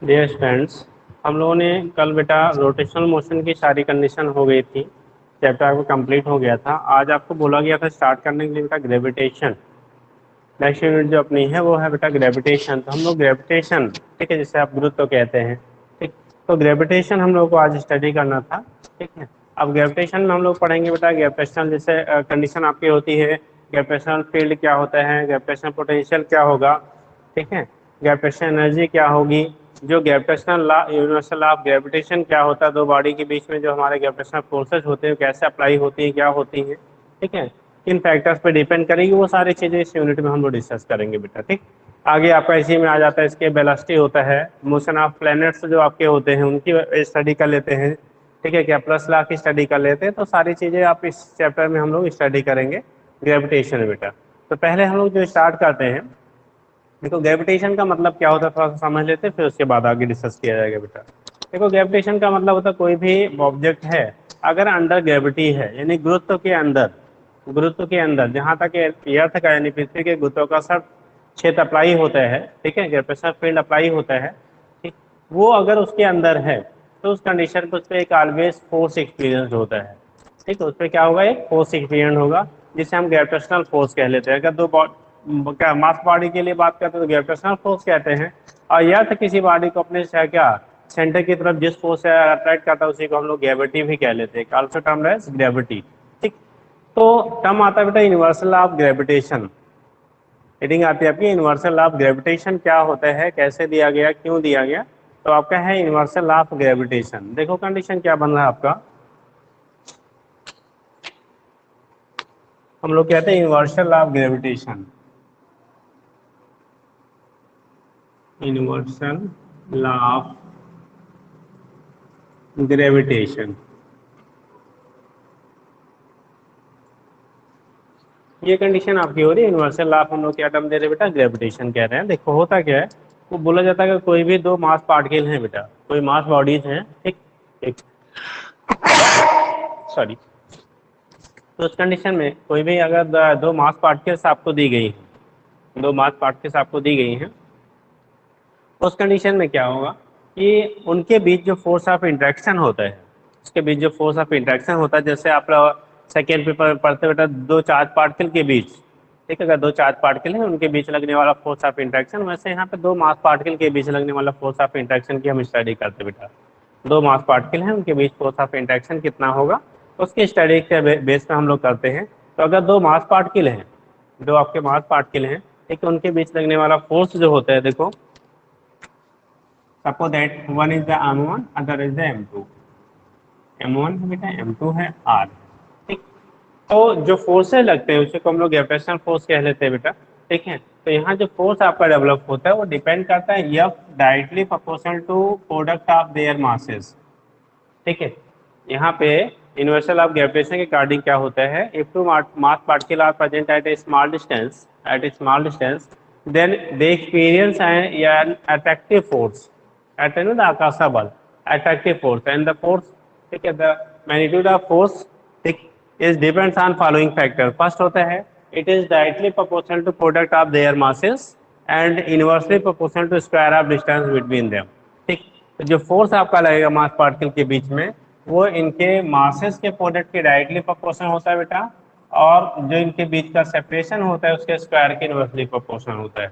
Dear students, हम लोगों ने कल बेटा रोटेशनल मोशन की सारी कंडीशन हो गई थी। चैप्टर आपको कंप्लीट हो गया था। आज आपको बोला गया था स्टार्ट करने के लिए बेटा ग्रेविटेशन। नेक्स्ट यूनिट जो अपनी है वो है बेटा ग्रेविटेशन। तो हम लोग ग्रेविटेशन, ठीक है, जिसे आप गुरुत्व कहते हैं, ठीक। तो ग्रेविटेशन हम लोग को आज स्टडी करना था, ठीक है। अब ग्रेविटेशन में हम लोग पढ़ेंगे बेटा ग्रेविटेशनल जैसे कंडीशन आपकी होती है, ग्रेविटेशनल फील्ड क्या होता है, ग्रेविटेशनल पोटेंशियल क्या होगा, ठीक है, ग्रेविटेशनल एनर्जी क्या होगी, जो gravitational law, universal law of gravitation क्या होता है, दो बॉडी के बीच में जो हमारे ग्रेविटेशनल फोर्सेज होते हैं कैसे अप्लाई होती है, क्या होती है, ठीक है, किन फैक्टर्स पे डिपेंड करेगी, वो सारी चीजें इस यूनिट में हम लोग डिस्कस करेंगे बेटा, ठीक। आगे आपका इसी में आ जाता है इसके वेलोसिटी होता है, मोशन ऑफ प्लैनेट्स जो आपके होते हैं उनकी स्टडी कर लेते हैं, ठीक है, कैप्लर्स लॉ की स्टडी कर लेते हैं। तो सारी चीजें आप इस चैप्टर में हम लोग स्टडी करेंगे ग्रेविटेशन बेटा। तो पहले हम लोग जो स्टार्ट करते हैं, देखो ग्रेविटेशन का मतलब क्या होता है थोड़ा सा समझ लेते हैं, फिर उसके बाद आगे डिस्कस किया जाएगा बेटा। देखो ग्रेविटेशन का मतलब होता है कोई भी ऑब्जेक्ट है अगर अंडर ग्रेविटी है, यानी गुरुत्व के अंदर, गुरुत्व के अंदर जहां तक अर्थ का यानी पृथ्वी के गुरुत्वाकर्षण क्षेत्र अप्लाई होता है, ठीक है, ग्रेविटेशनल फील्ड अप्लाई होता है, ठीक, वो अगर उसके अंदर है तो उस कंडीशन पर उस पर एक ऑलवेज फोर्स एक्सपीरियंस होता है, ठीक है, उस पर क्या होगा, एक फोर्स एक्सपीरियंस होगा जिसे हम ग्रेविटेशनल फोर्स कह लेते हैं। अगर दो क्या मास बॉडी के लिए बात करते हैं तो ग्रेविटेशनल फोर्स कहते हैं, और या तो किसी बॉडी को अपने क्या सेंटर की तरफ जिस फोर्स से अट्रैक्ट करता है उसी को हम लोग ग्रेविटी भी कह लेते हैं, ऑल्सो टर्म एज ग्रेविटी, ठीक। तो टर्म आता है बेटा यूनिवर्सल ऑफ ग्रेविटेशन। हेडिंग आती है आपकी यूनिवर्सल लॉ ऑफ ग्रेविटेशन, क्या होता है, कैसे दिया गया, क्यों दिया गया। तो आपका है यूनिवर्सल लॉ ऑफ ग्रेविटेशन। देखो कंडीशन क्या बन रहा है आपका, हम लोग कहते हैं universal law of gravitation, universal law of gravitation. ये कंडीशन आपकी हो रही है यूनिवर्सल लॉ ऑफ, हम लोग क्या टर्म दे रहे हैं बेटा, ग्रेविटेशन कह रहे हैं। देखो होता क्या है, वो बोला जाता है कि कोई भी दो मास पार्टिकल हैं बेटा, कोई मास बॉडीज हैं, ठीक, ठीक, सॉरी। तो उस कंडीशन में कोई भी अगर दो मास पार्टिकल्स आपको दी गई हैं, दो मास पार्टिकल्स आपको दी गई हैं, उस कंडीशन में क्या होगा कि उनके बीच जो फोर्स ऑफ इंटरेक्शन होता है, उसके बीच जो फोर्स ऑफ इंटरेक्शन होता है, जैसे आप सेकेंड पेपर पढ़ते बेटा दो चार्ज पार्टिकल के बीच, ठीक है, अगर दो चार्ज पार्टिकल हैं उनके बीच लगने वाला फोर्स ऑफ इंटरेक्शन, वैसे यहाँ पे दो मास पार्टिकल के बीच लगने वाला फोर्स ऑफ इंटरेक्शन की हम स्टडी करते बेटा। दो मास पार्टिकल हैं उनके बीच फोर्स ऑफ इंटरेक्शन कितना होगा, उसकी स्टडी के बेस पे हम लोग करते हैं। तो अगर दो मास पार्टिकल हैं, दो आपके मास पार्टिकल हैं, ठीक है, उनके बीच लगने वाला फोर्स जो होता है, देखो suppose that one is the m1 other is the m2, m1 है बेटा, m2 है r, ठीक। तो जो फोर्सेज लगते हैं उसे को हम लोग ग्रेविटेशनल फोर्स कह लेते हैं बेटा, ठीक है। तो यहाँ जो फोर्स आपका डेवलप होता है वो डिपेंड करता है F directly proportional to product of their masses, ठीक है। यहाँ पे यूनिवर्सल ऑफ ग्रेविटेशन के अकॉर्डिंग क्या होता है, if two mass particle are present at a small distance, at a small distance, then they experience an attractive force, at the आकाशा बल, attractive force and the force, ठीक है, the magnitude of force, ठीक, is depends on following factor. First होता है it is directly proportional to product of their masses and inversely proportional to square of distance between them, ठीक। तो जो force आपका लगेगा मास पार्टिकल के बीच में वो इनके मासेस के प्रोडक्ट के डायरेक्टली प्रोपोर्शनल होता है बेटा, और जो इनके बीच का सेपरेशन होता है उसके स्क्वायर के इनवर्सली प्रोपोर्शनल होता है,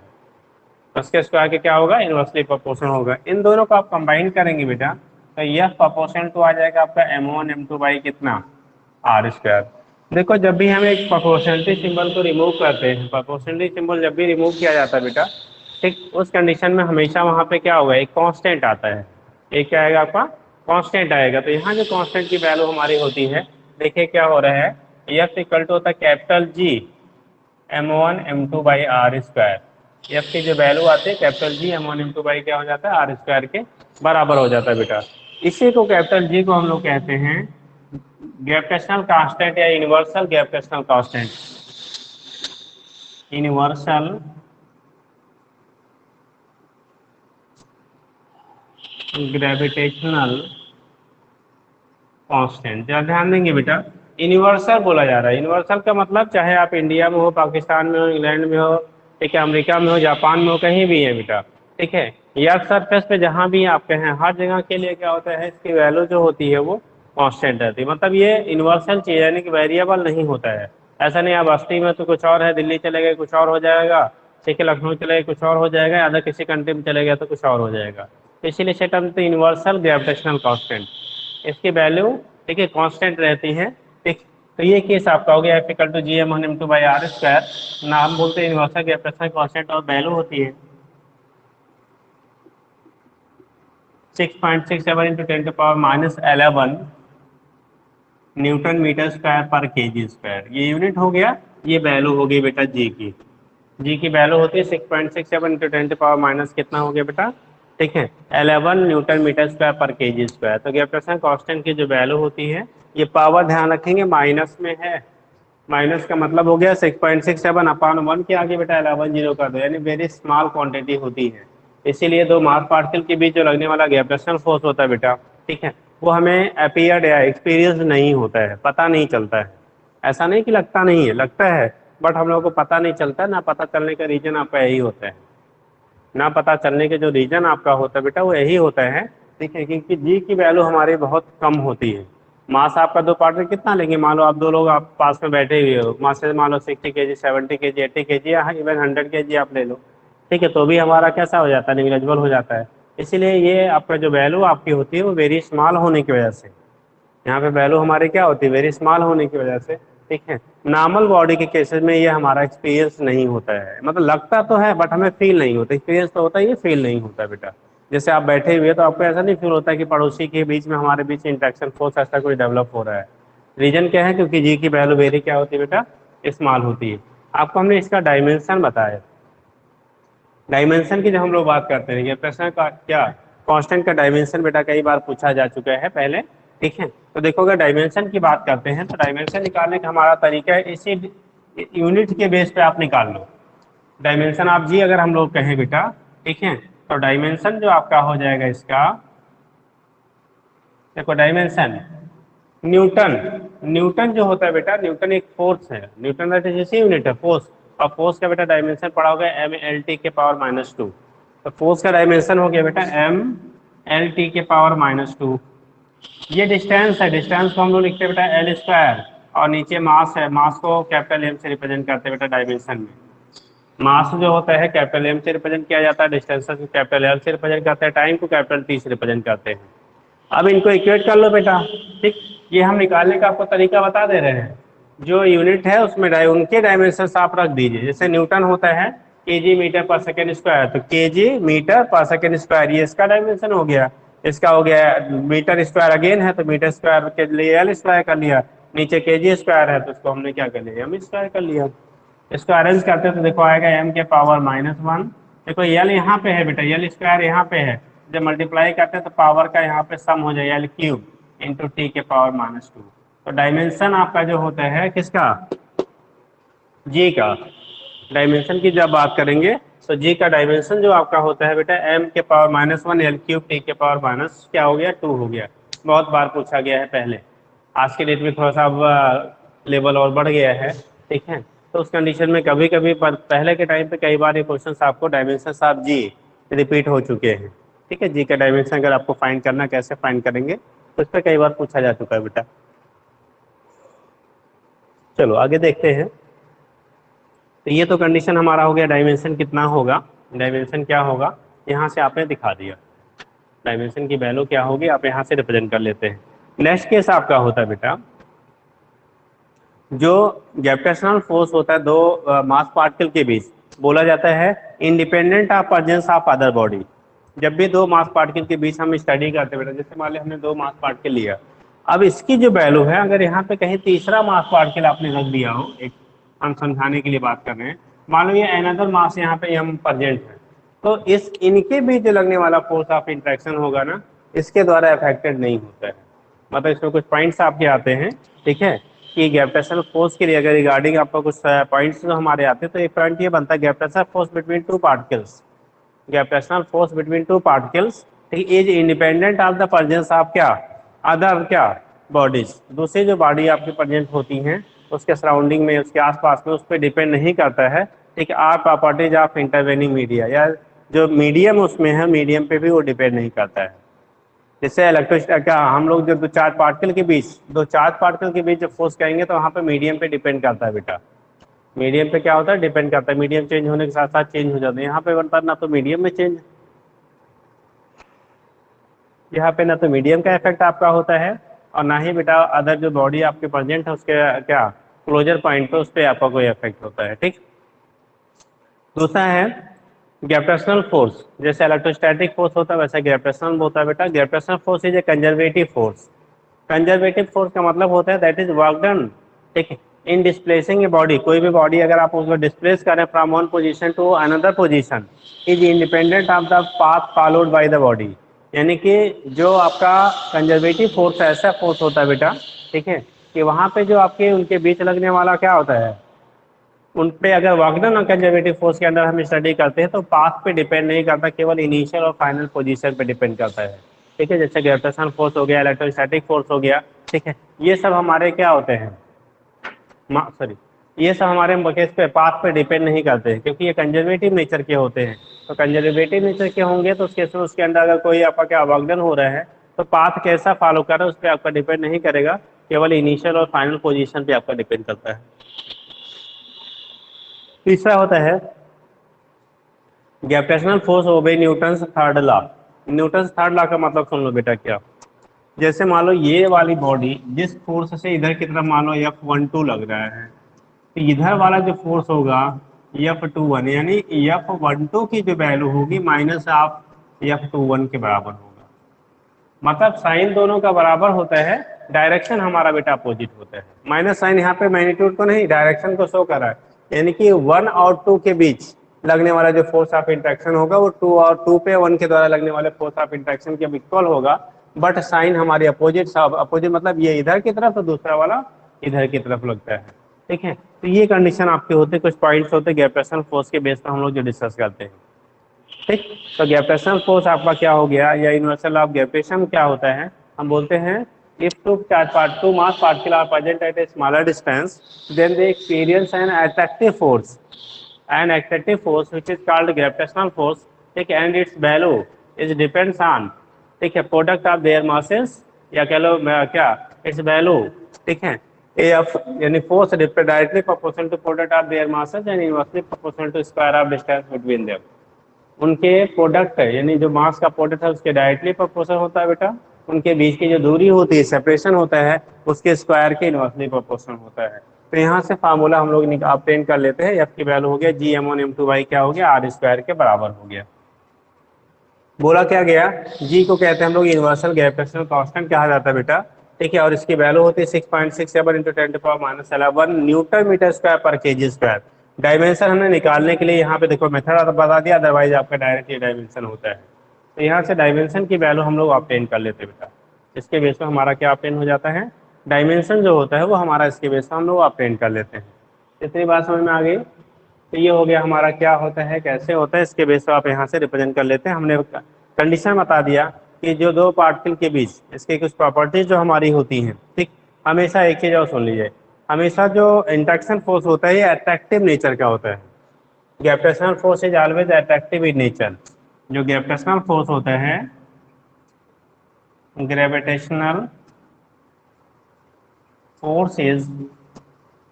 उसके स्क्वायर के क्या होगा, इनवर्सली प्रोपोर्शनल होगा। इन दोनों को आप कंबाइन करेंगे बेटा तो यह प्रोपोर्शनल टू आ जाएगा आपका m1 m2 बाई कितना, आर स्क्वायर। देखो जब भी हम एक प्रोपोर्शनलिटी सिंबल को रिमूव करते हैं, प्रोपोर्शनलिटी सिंबल जब भी रिमूव किया जाता है बेटा, ठीक, उस कंडीशन में हमेशा वहाँ पे क्या होगा, एक कांस्टेंट आता है, एक क्या आएगा आपका, कांस्टेंट आएगा। तो यहाँ जो कांस्टेंट की वैल्यू हमारी होती है, देखिए क्या हो रहा है, एफ इक्वल टू होता है capital G m1 m2 by R square. F की जो वैल्यू आती है capital G m1 m2 by क्या हो जाता है, आर स्क्वायर के बराबर हो जाता है बेटा। इसी को कैपिटल जी को हम लोग कहते हैं ग्रेविटेशनल कांस्टेंट या universal gravitational constant, universal gravitational constant. जरा ध्यान देंगे बेटा, यूनिवर्सल बोला जा रहा है, यूनिवर्सल का मतलब चाहे आप इंडिया में हो, पाकिस्तान में हो, इंग्लैंड में हो, ठीक है, अमेरिका में हो, जापान में हो, कहीं भी है बेटा, ठीक है, या सरफेस पे जहाँ भी आपके हैं हर जगह के लिए क्या होता है, इसकी वैल्यू जो होती है वो कांस्टेंट रहती है। मतलब ये यूनिवर्सल चीज है, यानी कि वेरिएबल नहीं होता है। ऐसा नहीं आप बस्ती में तो कुछ और है, दिल्ली चले गए कुछ और हो जाएगा, ठीक है, लखनऊ चले गए कुछ और हो जाएगा, अदर किसी कंट्री में चले गए तो कुछ और हो जाएगा। तो इसीलिए इसे टर्म तो यूनिवर्सल ग्रेविटेशनल कांस्टेंट, इसकी वैल्यू ठीक है कांस्टेंट रहती है। ठीक, तो ये केस आपका हो गया F equal to G M one into by R square. नाम बोलते हैं यूनिवर्सल ग्रेविटेशनल कांस्टेंट और वैल्यू होती है 6.67 इंटू 10⁻11 न्यूटन मीटर स्क्वायर पर केजी स्क्वायर। ये यूनिट हो गया, ये वैल्यू हो गई बेटा जी की। जी की वैल्यू होती है 6.67 इंटू 10⁻- कितना हो गया बेटा, ठीक है, 11 न्यूटन मीटर स्क्वायर पर केजी स्क्वायर। तो ग्रेविटेशनल कांस्टेंट की जो वैल्यू होती है, ये पावर ध्यान रखेंगे माइनस में है। माइनस का मतलब हो गया 6.67 अपान 1 के आगे बेटा 11 जीरो कर दो, यानी वेरी स्मॉल क्वांटिटी होती है। इसीलिए दो मास पार्टिकल के बीच जो लगने वाला ग्रेविटेशनल फोर्स होता है बेटा, ठीक है, वो हमें अपीयर्ड या एक्सपीरियंस नहीं होता है, पता नहीं चलता है। ऐसा नहीं कि लगता नहीं है, लगता है, बट हम लोगों को पता नहीं चलता। ना पता चलने का रीजन आपका यही होता है, ना पता चलने के जो रीजन आपका होता है बेटा वो यही होता है, ठीक है, क्योंकि जी की वैल्यू हमारी बहुत कम होती है। मास आपका दो पार्ट में कितना लेंगे, मान लो आप दो लोग आप पास में बैठे हुए हो, मास से मान लो 60 kg 70 kg 80 kg या इवन 100 kg आप ले लो, ठीक है, तो भी हमारा कैसा हो जाता है, निग्लेजिबल हो जाता है। इसीलिए ये आपका जो वैल्यू आपकी होती है वो वेरी स्मॉल होने की वजह से, यहाँ पे वैल्यू हमारी क्या होती है, वेरी स्मॉल होने की वजह से, ठीक है। नॉर्मल बॉडी के केसेस में ये हमारा एक्सपीरियंस नहीं होता है, मतलब लगता तो है बट हमें फील नहीं होता। एक्सपीरियंस तो होता है, ये फील नहीं होता बेटा। जैसे आप बैठे हुए तो आपको ऐसा नहीं फील होता कि पड़ोसी के बीच में हमारे बीच इंटरेक्शन फोर्स ऐसा कोई डेवलप हो रहा है। रीजन क्या है, क्योंकि जी की वैल्यू वेरी क्या होती है बेटा, स्मॉल होती है। आपको हमने इसका डायमेंशन बताया। डायमेंशन की जब हम लोग बात करते हैं, ये प्रश्न का क्या कांस्टेंट का डायमेंशन बेटा कई बार पूछा जा चुका है पहले, ठीक है। तो देखो अगर डायमेंशन की बात करते हैं तो डायमेंशन निकालने का हमारा तरीका है, इसी यूनिट के बेस पे आप निकाल लो डायमेंशन। आप जी अगर हम लोग कहें बेटा, ठीक है, तो डायमेंशन जो आपका हो जाएगा इसका, देखो डायमेंशन न्यूटन, न्यूटन जो होता है बेटा, न्यूटन एक फोर्स है, न्यूटन दैट इज इसी यूनिट है फोर्स। और फोर्स का बेटा डायमेंशन पड़ा होगा m/L⁻²। तो फोर्स का डायमेंशन हो गया बेटा m/L⁻²। ये डिस्टेंस है, डिस्टेंस को हम लोग लिखते हैं बेटा एल स्क्वायर, और नीचे मास है, मास को कैपिटल एम से रिप्रेजेंट करते हैं बेटा डायमेंशन में। मास जो होता है कैपिटल एम से रिप्रेजेंट किया जाता है, डिस्टेंस को कैपिटल एल से रिप्रेजेंट करते हैं, टाइम को कैपिटल टी से रिप्रेजेंट करते हैं। अब इनको इक्वेट कर लो बेटा, ठीक। ये हम निकालने का आपको तरीका बता दे रहे हैं। जो यूनिट है उसमें उनके डायमेंशन आप रख दीजिए। जैसे न्यूटन होता है केजी मीटर पर सेकेंड स्क्वायर, तो केजी मीटर पर सेकेंड स्क्वायर ये इसका डायमेंशन हो गया। इसका हो गया मीटर स्क्वायर अगेन है, तो मीटर स्क्वायर के लिए एल स्क्वायर कर लिया। नीचे केजी स्क्वायर है तो उसको हमने क्या कर लिया, एम स्क्वायर कर लिया। इसको अरेंज करते तो देखो आएगा m⁻⁻1। देखो यल यहाँ पे है बेटा, यल स्क्वायर यहाँ पे है, जब मल्टीप्लाई करते हैं तो पावर का यहाँ पे सम हो जाए L³ इंटू T⁻²। तो डायमेंशन आपका जो होता है किसका, जी का। डायमेंशन की जब बात करेंगे तो जी का डायमेंशन जो आपका होता है बेटा m⁻⁻1 L³ T⁻² क्या हो गया 2 हो गया। बहुत बार पूछा गया है पहले, आज के डेट में थोड़ा सा अब लेवल और बढ़ गया है, ठीक है। तो उस कंडीशन में कभी कभी पहले के टाइम पे कई बार ये क्वेश्चन आपको डायमेंशन आप जी रिपीट हो चुके हैं, ठीक है। जी का डायमेंशन अगर आपको फाइंड करना, कैसे फाइंड करेंगे, तो इस पर कई बार पूछा जा चुका है बेटा। चलो आगे देखते हैं। तो ये तो कंडीशन हमारा हो गया, डायमेंशन कितना होगा, डायमेंशन क्या होगा, यहाँ से आपने दिखा दिया। डायमेंशन की वैल्यू क्या होगी आप यहाँ से रिप्रेजेंट कर लेते हैं। नेक्स्ट केस आपका होता है बेटा, जो ग्रेविटेशनल फोर्स होता है दो मास पार्टिकल के बीच, बोला जाता है independent of presence of other body. जब भी दो मास पार्टिकल के बीच हम स्टडी करते हैं बेटा, जैसे मान लिया हमने दो मास पार्टिकल लिया, अब इसकी जो वैल्यू है, अगर यहाँ पे कहीं तीसरा मास पार्टिकल आपने रख दिया हो, एक हम समझाने के लिए बात कर रहे हैं, मान लो ये अनदर मास यहाँ पे हम प्रेजेंट है, तो इस इनके बीच जो लगने वाला फोर्स ऑफ इंट्रैक्शन होगा ना, इसके द्वारा अफेक्टेड नहीं होता है। मतलब इसमें कुछ पॉइंट्स आपके आते हैं, ठीक है, कि ग्रेविटेशनल फोर्स के लिए अगर रिगार्डिंग आपको कुछ पॉइंट्स जो हमारे आते हैं, तो एक पॉइंट ये बनता है gravitational force between two particles. Gravitational force between two particles is independent of the presence of क्या, अदर क्या बॉडीज। दूसरी जो बॉडी आपकी प्रेजेंट होती हैं उसके सराउंडिंग में, उसके आसपास में, उस पर डिपेंड नहीं करता है, ठीक है, are properties of intervening media, या जो मीडियम उसमें है, मीडियम पे भी वो डिपेंड नहीं करता है। जैसे इलेक्ट्रोस्टैटिक क्या हम लोग जो दो चार्ज पार्टिकल के बीच जब फोर्स कहेंगे तो वहाँ पे मीडियम पे डिपेंड करता है बेटा। मीडियम पे क्या होता है, डिपेंड करता है। मीडियम चेंज होने के साथ साथ चेंज हो जाते हैं। यहाँ पे बता ना तो मीडियम में चेंज, यहाँ पे ना तो मीडियम का इफेक्ट आपका होता है और ना ही बेटा अदर जो बॉडी आपके प्रेजेंट है उसके क्या क्लोजर पॉइंट पे उस पर आपका कोई इफेक्ट होता है। ठीक। दूसरा है ग्रेविटेशनल फोर्स। जैसे इलेक्ट्रोस्टैटिक फोर्स होता है वैसे ग्रेविटेशनल होता है बेटा। Gravitational force is a conservative force. Conservative force का मतलब होता है दैट इज वर्क डन, ठीक है, इन डिस्प्लेसिंग ए बॉडी। कोई भी बॉडी अगर आप उसको डिस्प्लेस करें from one position to another position is independent of the path followed by the body. यानी कि जो आपका कंजर्वेटिव फोर्स ऐसा फोर्स होता है बेटा, ठीक है, कि वहाँ पे जो आपके उनके बीच लगने वाला क्या होता है, उन पे अगर वर्क डन और कंजर्वेटिव फोर्स के अंदर हम स्टडी करते हैं तो पाथ पे डिपेंड नहीं करता, केवल इनिशियल और फाइनल पोजीशन पे डिपेंड करता है। ठीक है, जैसे ग्रेविटेशनल फोर्स हो गया, इलेक्ट्रोस्टैटिक फोर्स हो गया, ठीक है, ये सब हमारे क्या होते हैं, सॉरी, ये सब हमारे केस पे पाथ पे डिपेंड नहीं करते हैं क्योंकि ये कंजर्वेटिव नेचर के होते हैं। तो कंजर्वेटिव नेचर के होंगे तो उसके अंदर अगर कोई आपका क्या वर्क डन हो रहा है तो पाथ कैसा फॉलो कर रहा है उस पर आपका डिपेंड नहीं करेगा, केवल इनिशियल और फाइनल पोजीशन पे आपका डिपेंड करता है। तीसरा होता है gravitational force obey Newton's third law. Newton's third law का मतलब सुन लो बेटा क्या। जैसे मान लो ये वाली बॉडी जिस फोर्स से इधर की तरफ मान लो F12 लग रहा है, तो इधर वाला जो फोर्स होगा F21, यानी F12 की जो वैल्यू होगी माइनस ऑफ F21 के बराबर होगा। मतलब साइन दोनों का बराबर होता है, डायरेक्शन हमारा बेटा अपोजिट होता है। माइनस साइन यहाँ पे मैग्नीट्यूड को नहीं, डायरेक्शन को शो कर रहा है। यानी कि 1 और 2 के बीच लगने वाला जो फोर्स ऑफ इंट्रैक्शन होगा वो 2 और 2 पे 1 के द्वारा लगने वाले फोर्स ऑफ इंट्रैक्शन के इक्वल होगा। बट साइन हमारी अपोजिट अपोजिट मतलब ये इधर की तरफ तो दूसरा वाला इधर की तरफ लगता है। ठीक है, तो ये कंडीशन आपके होते, कुछ पॉइंट्स होते ग्रेविटेशनल फोर्स के बेस पर हम लोग जो डिस्कस करते हैं। ठीक, तो ग्रेविटेशनल फोर्स आपका क्या हो गया, या यूनिवर्सल लॉ ऑफ ग्रेविटेशन क्या होता है, हम बोलते हैं if two mass particles are present at a smaller distance then they experience an attractive force which is called gravitational force, ठीक है, and its value is depends on, ठीक है, प्रोडक्ट ऑफ देयर मासेस, या कह लो क्या it's value, ठीक है, AF यानी force directly proportional to product of their masses and inversely proportional to square of distance between them. उनके प्रोडक्ट है यानी जो मास का प्रोडक्ट है उसके डायरेक्टली प्रोपोर्शनल होता है बेटा, उनके बीच की जो दूरी होती है सेपरेशन होता है उसके स्क्वायर के इनवर्सली प्रोपोर्शनल होता है। तो यहाँ से फार्मूला हम लोग ऑब्टेन कर लेते हैं, एफ की वैल्यू हो गया Gm1m2 क्या हो गया आर स्क्वायर के बराबर हो गया। बोला क्या गया, जी को कहते हैं हम लोग यूनिवर्सल ग्रेविटेशनल कांस्टेंट कहा जाता है बेटा, ठीक है, और इसकी वैल्यू होती है 6.67 इंटू 10⁻11 न्यूटन मीटर स्क्वायर पर केजी स्क्वायर। डायमेंशन हमने निकालने के लिए यहाँ पे देखो मेथड बता दिया, अदरवाइज आपका डायरेक्ट ये डायमेंशन होता है। तो यहाँ से डायमेंशन की वैल्यू हम लोग ऑब्टेन कर लेते हैं बेटा। इसके बेस पर हमारा क्या ऑब्टेन हो जाता है, डायमेंशन जो होता है वो हमारा इसके बेस पर हम लोग ऑब्टेन कर लेते हैं। इतनी बात समझ में आ गई। तो ये हो गया हमारा क्या होता है, कैसे होता है, इसके बेस पर आप यहाँ से रिप्रेजेंट कर लेते हैं। हमने कंडीशन बता दिया कि जो दो पार्टिकल के बीच इसके कुछ प्रॉपर्टीज जो हमारी होती हैं, ठीक, हमेशा एक चीज और सुन लीजिए, हमेशा जो इंट्रैक्शन फोर्स होता है ये अट्रैक्टिव नेचर का होता है। Gravitational force is always attractive in nature. जो ग्रेविटेशनल फोर्स होता है, gravitational force is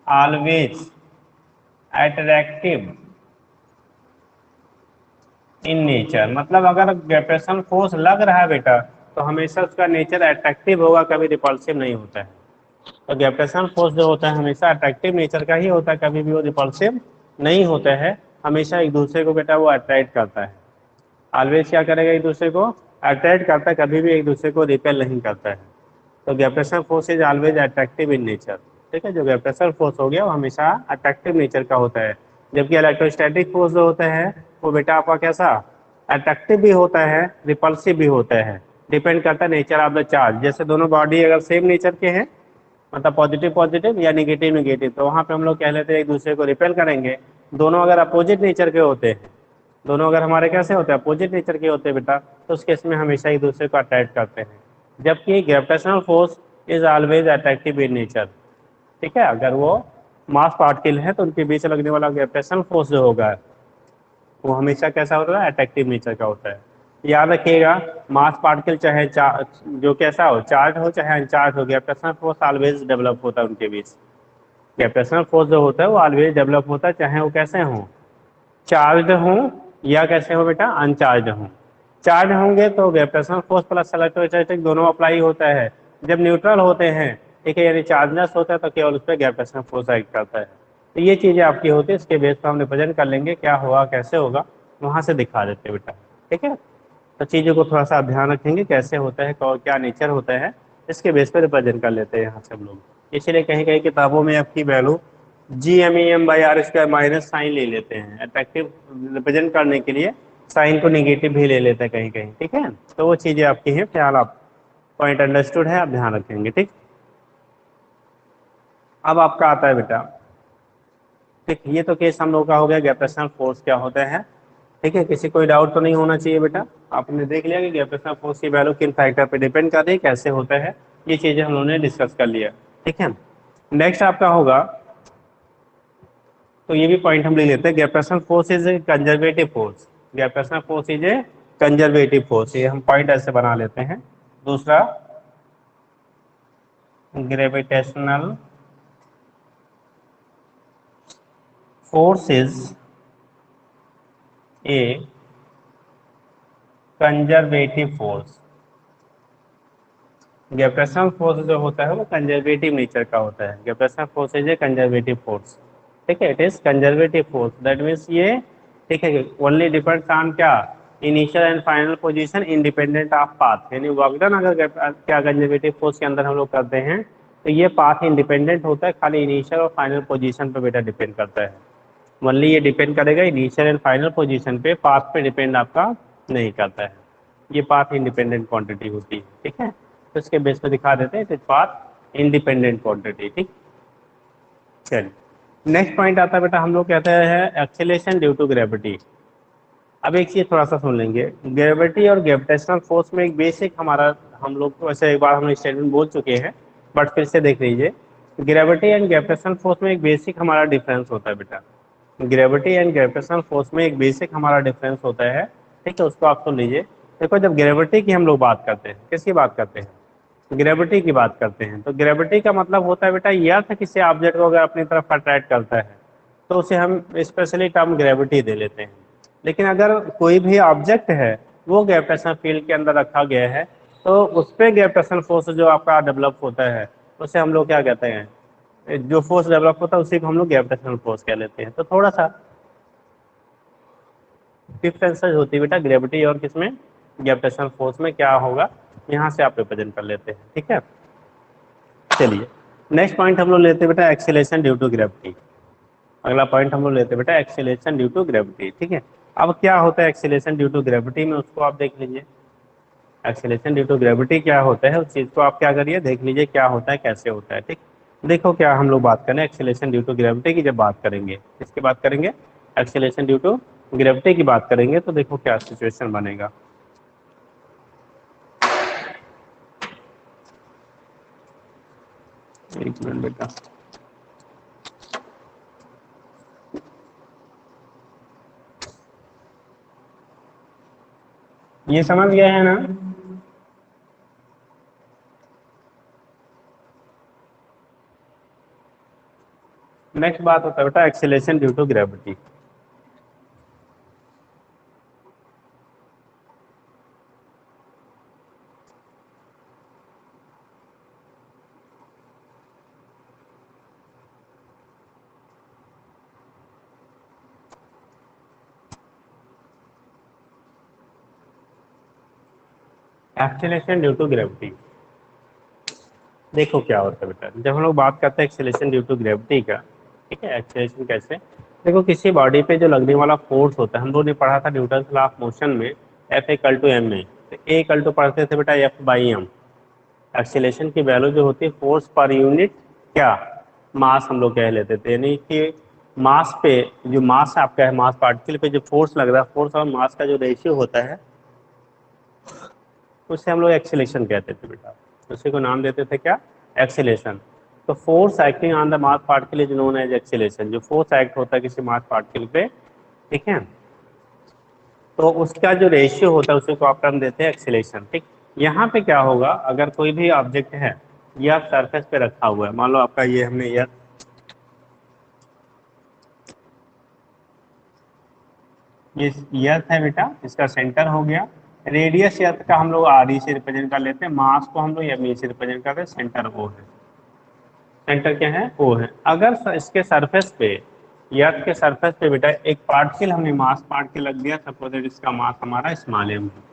always attractive in nature. मतलब अगर ग्रेविटेशनल फोर्स लग रहा है बेटा तो हमेशा उसका नेचर अट्रैक्टिव होगा, कभी रिपल्सिव नहीं होता है। तो ग्रेविटेशनल फोर्स जो होता है हमेशा अट्रैक्टिव नेचर का ही होता है, कभी भी वो रिपल्सिव नहीं होता है। हमेशा एक दूसरे को बेटा वो अट्रैक्ट करता है, ऑलवेज क्या करेगा, एक दूसरे को अट्रैक्ट करता है, कभी भी एक दूसरे को रिपेल नहीं करता है। तो gravitational force is always attractive in nature. ठीक है, जो ग्रेविटेशनल फोर्स हो गया वो हमेशा अट्रैक्टिव नेचर का होता है। जबकि इलेक्ट्रोस्टैटिक फोर्स जो होता है वो बेटा आपका कैसा, अट्रैक्टिव भी होता है, रिपल्सिव भी होता है, डिपेंड करता है नेचर ऑफ द चार्ज। जैसे दोनों बॉडी अगर सेम नेचर के हैं, मतलब पॉजिटिव पॉजिटिव या नेगेटिव नेगेटिव, तो वहाँ पे हम लोग कह लेते हैं एक दूसरे को रिपेल करेंगे। दोनों अगर अपोजिट नेचर के होते हैं, दोनों अगर हमारे कैसे होते हैं, अपोजिट नेचर के होते हैं बेटा, तो उस केस में हमेशा एक दूसरे को अट्रैक्ट करते हैं। जबकि gravitational force is always attractive in nature. ठीक है, अगर वो मास पार्टिकल है तो उनके बीच लगने वाला ग्रेविटेशनल फोर्स जो होगा वो हमेशा कैसा होता है, अट्रैक्टिव नेचर का होता है। याद रखिएगा, मास पार्टिकल चाहे जो कैसा हो, चार्ज हो चाहे अनचार्ज हो, ग्रेविटेशनल फोर्स ऑलवेज डेवलप होता है उनके बीच। ग्रेविटेशनल फोर्स जो होता है वो ऑलवेज डेवलप होता है, चाहे वो कैसे हो, चार्ज हो या कैसे हो बेटा, अनचार्ज हो। चार्ज होंगे तो ग्रेविटेशनल फोर्स प्लस इलेक्ट्रोस्टैटिक दोनों अप्लाई होता है। जब न्यूट्रल होते हैं, ठीक है, यानी चार्जलेस होता है, तो केवल उस पर ग्रेविटेशनल फोर्स एक्ट करता है। तो ये चीजें आपकी होती है, इसके बेस पर हम रिप्रेजेंट कर लेंगे, क्या होगा कैसे होगा वहां से दिखा देते बेटा। ठीक है, तो चीज़ों को थोड़ा सा आप ध्यान रखेंगे, कैसे होता है और क्या नेचर होता है, इसके बेस पर रिप्रेजेंट कर लेते हैं यहाँ से हम लोग। इसीलिए कहीं कहीं किताबों में आपकी वैल्यू GMEM/r² माइनस साइन ले लेते हैं, अट्रैक्टिव रिप्रेजेंट करने के लिए साइन को निगेटिव भी ले लेते हैं कहीं कहीं। ठीक है, तो वो चीज़ें आपकी हैं, ख्याल आप पॉइंट अंडरस्टूड है, आप ध्यान रखेंगे। ठीक, अब आपका आता है बेटा, ठीक, ये तो केस हम लोग का हो गया ग्रेविटेशनल फोर्स क्या होता है। ठीक है, किसी कोई डाउट तो नहीं होना चाहिए बेटा। आपने देख लिया कि ग्रेविटेशनल फोर्स की वैल्यू किन फैक्टर पे डिपेंड कर रही है, कैसे होता है, ये चीजें हम लोगों ने डिस्कस कर लिया। ठीक है, नेक्स्ट आपका होगा, तो ये भी पॉइंट हम ले लेते हैं, gravitational force is a conservative force. Gravitational force is a conservative force, ये हम पॉइंट ऐसे बना लेते हैं। दूसरा, gravitational force is a conservative force. Gravitational force जो होता है वो कंजर्वेटिव नेचर का होता है। Gravitational force is a conservative force. ठीक है, it is conservative force, that means ये, ठीक है, ओनली डिपेंड्स ऑन क्या, initial and final position independent of path. यानी वर्क डन अगर क्या कंजर्वेटिव फोर्स के अंदर हम लोग करते हैं, तो ये पाथ इंडिपेंडेंट होता है, खाली इनिशियल और फाइनल पोजीशन पे बेटा डिपेंड करता है। ओनली ये डिपेंड करेगा इनिशियल एंड फाइनल पोजीशन पे, पाथ पे डिपेंड आपका नहीं करता है। ये पाथ इंडिपेंडेंट क्वांटिटी होती है। ठीक है, तो इसके बेस पे दिखा देते हैं, it is path independent quantity. ठीक, चलिए नेक्स्ट पॉइंट आता है बेटा, हम लोग कहते हैं एक्सेलेरेशन ड्यू टू ग्रेविटी। अब एक चीज थोड़ा सा सुन लेंगे, ग्रेविटी और ग्रेविटेशनल फोर्स में एक बेसिक हमारा, हम लोग तो वैसे एक बार हम स्टेटमेंट बोल चुके हैं, बट फिर से देख लीजिए, ग्रेविटी एंड ग्रेविटेशनल फोर्स में एक बेसिक हमारा डिफरेंस होता है बेटा। ग्रेविटी एंड ग्रेविटेशनल फोर्स में एक बेसिक हमारा डिफरेंस होता है। ठीक है, उसको आप सुन लीजिए। देखो, जब ग्रेविटी की हम लोग बात करते हैं, किसकी बात करते हैं, ग्रेविटी की बात करते हैं, तो ग्रेविटी का मतलब होता है बेटा, यह अर्थ किसी ऑब्जेक्ट को अगर अपनी तरफ अट्रैक्ट करता है तो उसे हम स्पेशली टर्म ग्रेविटी दे लेते हैं। लेकिन अगर कोई भी ऑब्जेक्ट है वो ग्रेविटेशनल फील्ड के अंदर रखा गया है, तो उस पर ग्रेविटेशनल फोर्स जो आपका डेवलप होता है, उसे हम लोग क्या कहते हैं, जो फोर्स डेवलप होता है उसी को हम लोग ग्रेविटेशनल फोर्स कह लेते हैं। तो थोड़ा सा डिफरेंसेस होती है बेटा ग्रेविटी और किसमें, ग्रेविटेशनल फोर्स में, क्या होगा यहाँ से आप रिप्रेजेंट कर लेते हैं। ठीक है, चलिए नेक्स्ट पॉइंट हम लोग लेते हैं बेटा, एक्सीलरेशन ड्यू टू ग्रेविटी। अगला पॉइंट हम लोग लेते हैं बेटा, एक्सीलरेशन ड्यू टू ग्रेविटी। ठीक है, अब क्या होता है एक्सीलरेशन ड्यू टू ग्रेविटी में, उसको आप देख लीजिए। एक्सीलरेशन ड्यू टू ग्रेविटी क्या होता है, उस चीज को आप क्या करिए, देख लीजिए क्या होता है, कैसे होता है। ठीक, देखो क्या हम लोग बात करें एक्सीलरेशन ड्यू टू ग्रेविटी की, जब बात करेंगे किसकी बात करेंगे, एक्सीलरेशन ड्यू टू ग्रेविटी की बात करेंगे, तो देखो क्या सिचुएशन बनेगा। एक मिनट बेटा, ये समझ गए हैं ना। नेक्स्ट बात होता है बेटा acceleration due to gravity. Acceleration due to gravity, देखो क्या होता है बेटा, जब हम लोग बात करते हैं एक्सीलरेशन ड्यू टू ग्रेविटी का, ठीक है, एक्सीलरेशन कैसे, देखो किसी बॉडी पे जो लगने वाला फोर्स होता है, हम लोगों ने पढ़ा था न्यूटन लॉ ऑफ मोशन में, एफ इक्वल टू एम में, तो ए इक्वल टू पढ़ते थे बेटा एफ बाई एम। एक्सीलरेशन की वैल्यू जो होती है फोर्स पर यूनिट क्या, मास हम लोग कह लेते थे, यानी कि मास पे, जो मास आपका है, मास पार्टिकल पे जो फोर्स लग रहा है, फोर्स और मास का जो रेशियो होता है, उसे हम लोग एक्सीलरेशन कहते थे बेटा। उसी को नाम देते थे क्या, एक्सीलरेशन। तो force acting on the mass particle is known as acceleration. जो फोर्स एक्ट होता है किसी मास पार्टिकल पे, ठीक है, तो उसका जो रेशियो होता है उसी को आप टर्म देते हैं एक्सीलरेशन। ठीक, यहाँ पे क्या होगा, अगर कोई भी ऑब्जेक्ट है या सरफेस पे रखा हुआ है, मान लो आपका ये हमने यह अर्थ है बेटा, इसका सेंटर हो गया। रेडियस अर्थ का हम लोग आर ई से रिप्रेजेंट कर लेते हैं, मास को हम लोग एम ई से रिप्रेजेंट करते हैं, सेंटर ओ है। सेंटर क्या है, ओ है। अगर इसके सरफेस पे, अर्थ के सरफेस पे बेटा एक पार्टिकल हमने मास पार्टिकल लग दिया, सपोज दैट इसका मास हमारा स्मॉल एम है।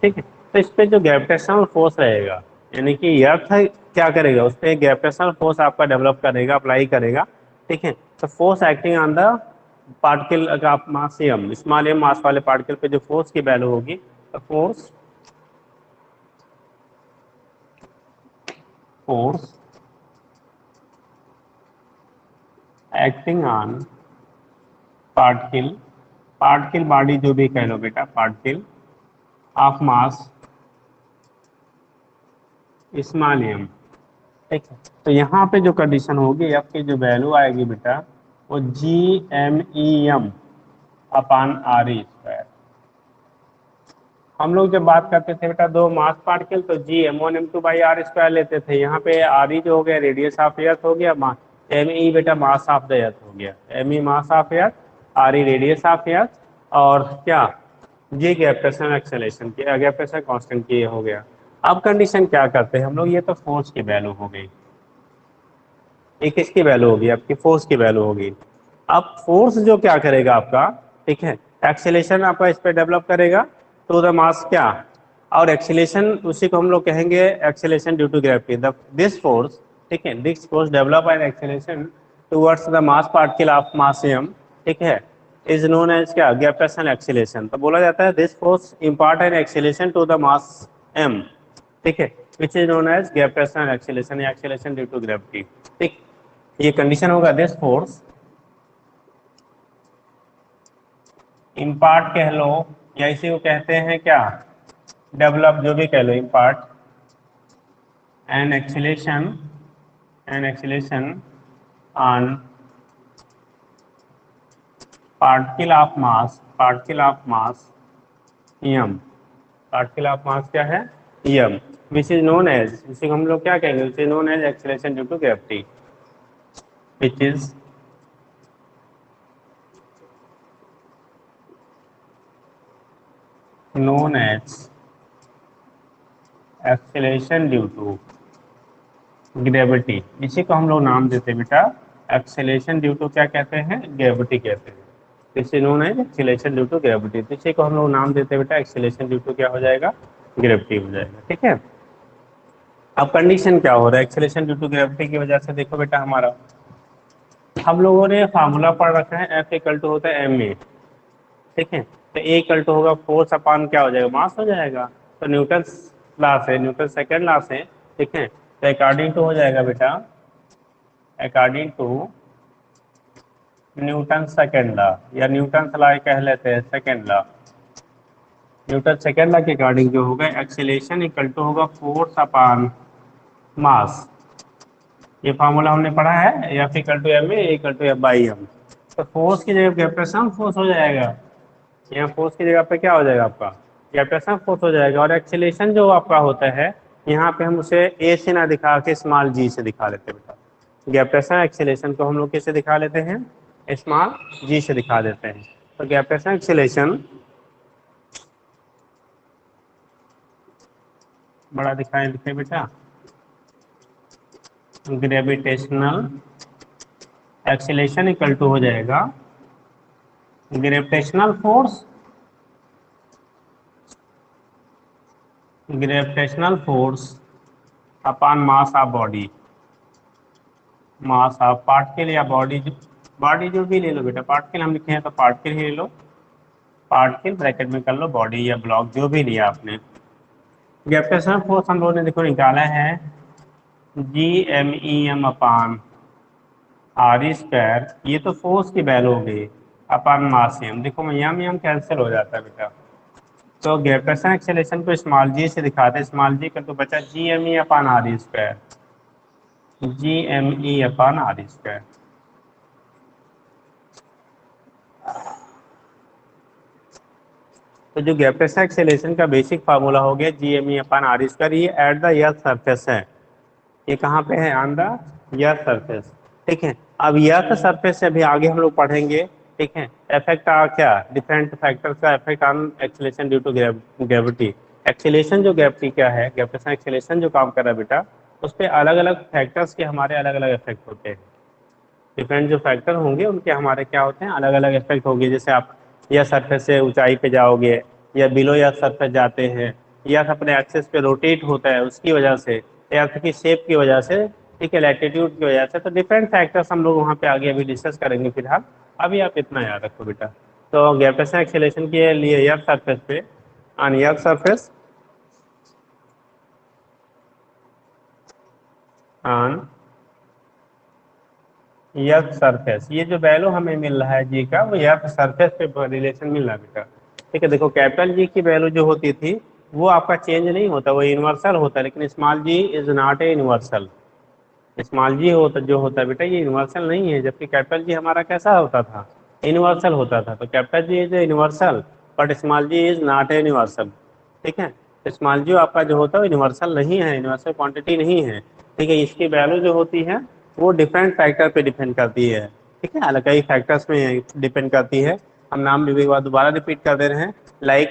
ठीक है, तो इस पे जो ग्रेविटेशनल फोर्स रहेगा, यानी कि अर्थ क्या करेगा, उस पर ग्रेविटेशनल फोर्स आपका डेवलप करेगा, अप्लाई करेगा। ठीक है, तो force acting on the particle, अगर आप mass m, small m mass वाले पार्टिकल पे जो फोर्स की वैल्यू होगी, तो force force acting on particle, particle body जो भी कह लो बेटा, particle of mass small m. ठीक है, तो यहाँ पे जो कंडीशन होगी, एफ की जो वैल्यू आएगी बेटा, वो जी M E M upon R E square. हम लोग जब बात करते थे बेटा दो मास पार्टिकल, तो जी M1 M2/r² लेते थे। यहाँ पे आर ई जो हो गया रेडियस ऑफ अर्थ हो गया, एम ई बेटा मास ऑफ द अर्थ हो गया, M E mass of earth, R E radius of earth, और क्या, ये ग्रेविटेशनल एक्सेलरेशन की, ग्रेविटेशनल कांस्टेंट की हो गया। अब कंडीशन क्या करते हैं हम लोग, ये तो फोर्स की वैल्यू हो गई, एक इसकी वैल्यू होगी, आपकी फोर्स की वैल्यू होगी। अब फोर्स जो क्या करेगा आपका, ठीक है, एक्सेलेरेशन आपका इस पे डेवलप करेगा टू द मास क्या, और एक्सेलेरेशन उसी को हम लोग कहेंगे acceleration due to gravity, the this force. ठीक है, this force develop an acceleration towards the mass particle of mass M. ठीक है, इज नोन एज क्या, ग्रेविटेशनल एक्सेलेरेशन। तो बोला जाता है this force impart an acceleration to the mass M. ठीक है, which is known as gravitational acceleration या एक्सेलेरेशन ड्यू टू ग्रेविटी। ठीक, ये कंडीशन होगा, दिस फोर्स इम्पार्ट कह लो, या इसी को कहते हैं क्या, डेवलप, जो भी कह लो, impart an acceleration on particle of mass M. Particle of mass क्या है, M, which is known as, इसी को हम लोग क्या कहेंगे, which is known as acceleration due to gravity, which is known as acceleration due to gravity. इसी को हम लोग नाम देते हैं बेटा एक्सेलेरेशन ड्यू टू क्या कहते हैं, ग्रेविटी कहते हैं। इसे नोन है एक्सेलेरेशन ड्यू टू ग्रेविटी, तो इसी को हम लोग नाम देते हैं बेटा एक्सेलेरेशन ड्यू टू क्या हो जाएगा, ग्रेविटी हो जाएगा। ठीक है, अब कंडीशन क्या हो रहा है एक्सेलेरेशन ड्यू टू ग्रेविटी की वजह से, देखो बेटा हमारा, हम लोगों ने फार्मूला पढ़ रखा है, एफ इक्वल टू होता है एम ए। ठीक है, तो ए इक्वल टू होगा फोर्स अपान क्या हो जाएगा, मास हो जाएगा। तो न्यूटन लॉ से, न्यूटन सेकंड लॉ से, ठीक है, तो अकॉर्डिंग टू हो जाएगा बेटा, according to Newton second law, या न्यूटन लॉ कह लेते हैं, second law, Newton second law के अकॉर्डिंग जो होगा एक्सेलेरेशन इक्वल टू होगा फोर्स अपान मास। ये फार्मूला हमने पढ़ा है, F equal to M A equal to F by M. तो फोर्स की जगह ग्रेविटेशनल फोर्स हो जाएगा, यहाँ फोर्स की जगह पे क्या हो जाएगा आपका, ग्रेविटेशनल फोर्स हो जाएगा। और एक्सेलेरेशन जो आपका होता है, यहाँ पे हम उसे ए से ना दिखा के स्मॉल जी से दिखा लेते हैं बेटा। ग्रेविटेशनल एक्सेलेरेशन को हम लोग कैसे दिखा लेते हैं, स्मॉल जी से दिखा देते हैं। तो ग्रेविटेशनल एक्सेलेरेशन बड़ा दिखाए लिखे बेटा, ग्रेविटेशनल एक्सेलेरेशन इक्वल टू हो जाएगा gravitational force, gravitational force upon mass of body, mass of particle या बॉडी, बॉडी जो भी ले लो बेटा, पार्टिकल हम लिखे हैं तो पार्टिकल ही ले लो, पार्टिकल ब्रैकेट में कर लो, बॉडी या ब्लॉक जो भी लिया आपने। ग्रेविटेशनल फोर्स हम लोगों ने देखो निकाला है G M E M upon R square, ये तो फोर्स की वैल्यू हो गई, अपान मास एम। देखो एम कैंसिल हो जाता है बेटा, तो ग्रेविटेशनल एक्सेलेरेशन को स्मॉल जी से दिखाते हैं, स्मॉल जी का तो बचा G M E upon R square, G M E upon R square. तो जो ग्रेविटेशनल एक्सेलरेशन का बेसिक फार्मूला हो गया Gme/r², ये एट द अर्थ सरफेस है, ये कहाँ पे है, ऑन द अर्थ सरफेस। ठीक है, अब अर्थ सरफेस से अभी आगे हम लोग पढ़ेंगे। ठीक है, इफेक्ट क्या, डिफरेंट फैक्टर्स का effect on acceleration due to gravity. Acceleration जो ग्रेविटी क्या है, ग्रेविटेशनल एक्सेलरेशन जो काम कर रहा है बेटा, उस पर अलग अलग फैक्टर्स के हमारे अलग अलग इफेक्ट होते हैं। डिफरेंट जो फैक्टर होंगे उनके हमारे क्या होते हैं, अलग अलग इफेक्ट होंगे। जैसे आप या सरफेस से ऊंचाई पे जाओगे, या बिलो या सरफेस जाते हैं, या अपने एक्सेस पे रोटेट होता है उसकी वजह से, या अर्थ की शेप की वजह से, ठीक है, लैटिट्यूड की वजह से। तो डिफरेंट फैक्टर्स हम लोग वहाँ पे आगे अभी डिस्कस करेंगे। फिलहाल अभी आप इतना याद रखो बेटा। तो ग्रेविटेशनल एक्सेलरेशन के लिए अर्थ सरफेस पे, on earth surface, on earth surface, ये जो वैल्यू हमें मिल रहा है जी का, वो अर्थ सरफेस पे रिलेशन मिल रहा है बेटा। ठीक है, देखो कैपिटल जी की वैल्यू जो होती थी वो आपका चेंज नहीं होता, वो यूनिवर्सल होता है, लेकिन small G is not a universal. Small G होता जो होता है बेटा, ये यूनिवर्सल नहीं है, जबकि कैपिटल जी हमारा कैसा होता था, यूनिवर्सल होता था। तो capital G is universal, but small G is not a universal. ठीक है, स्मॉल जी आपका जो होता है यूनिवर्सल नहीं है, यूनिवर्सल क्वांटिटी नहीं है। ठीक है, इसकी वैल्यू जो होती है वो डिफरेंट फैक्टर पे डिपेंड करती है। ठीक है, अलग कई फैक्टर्स में डिपेंड करती है। हम नाम भी एक बार दोबारा रिपीट कर दे रहे हैं। लाइक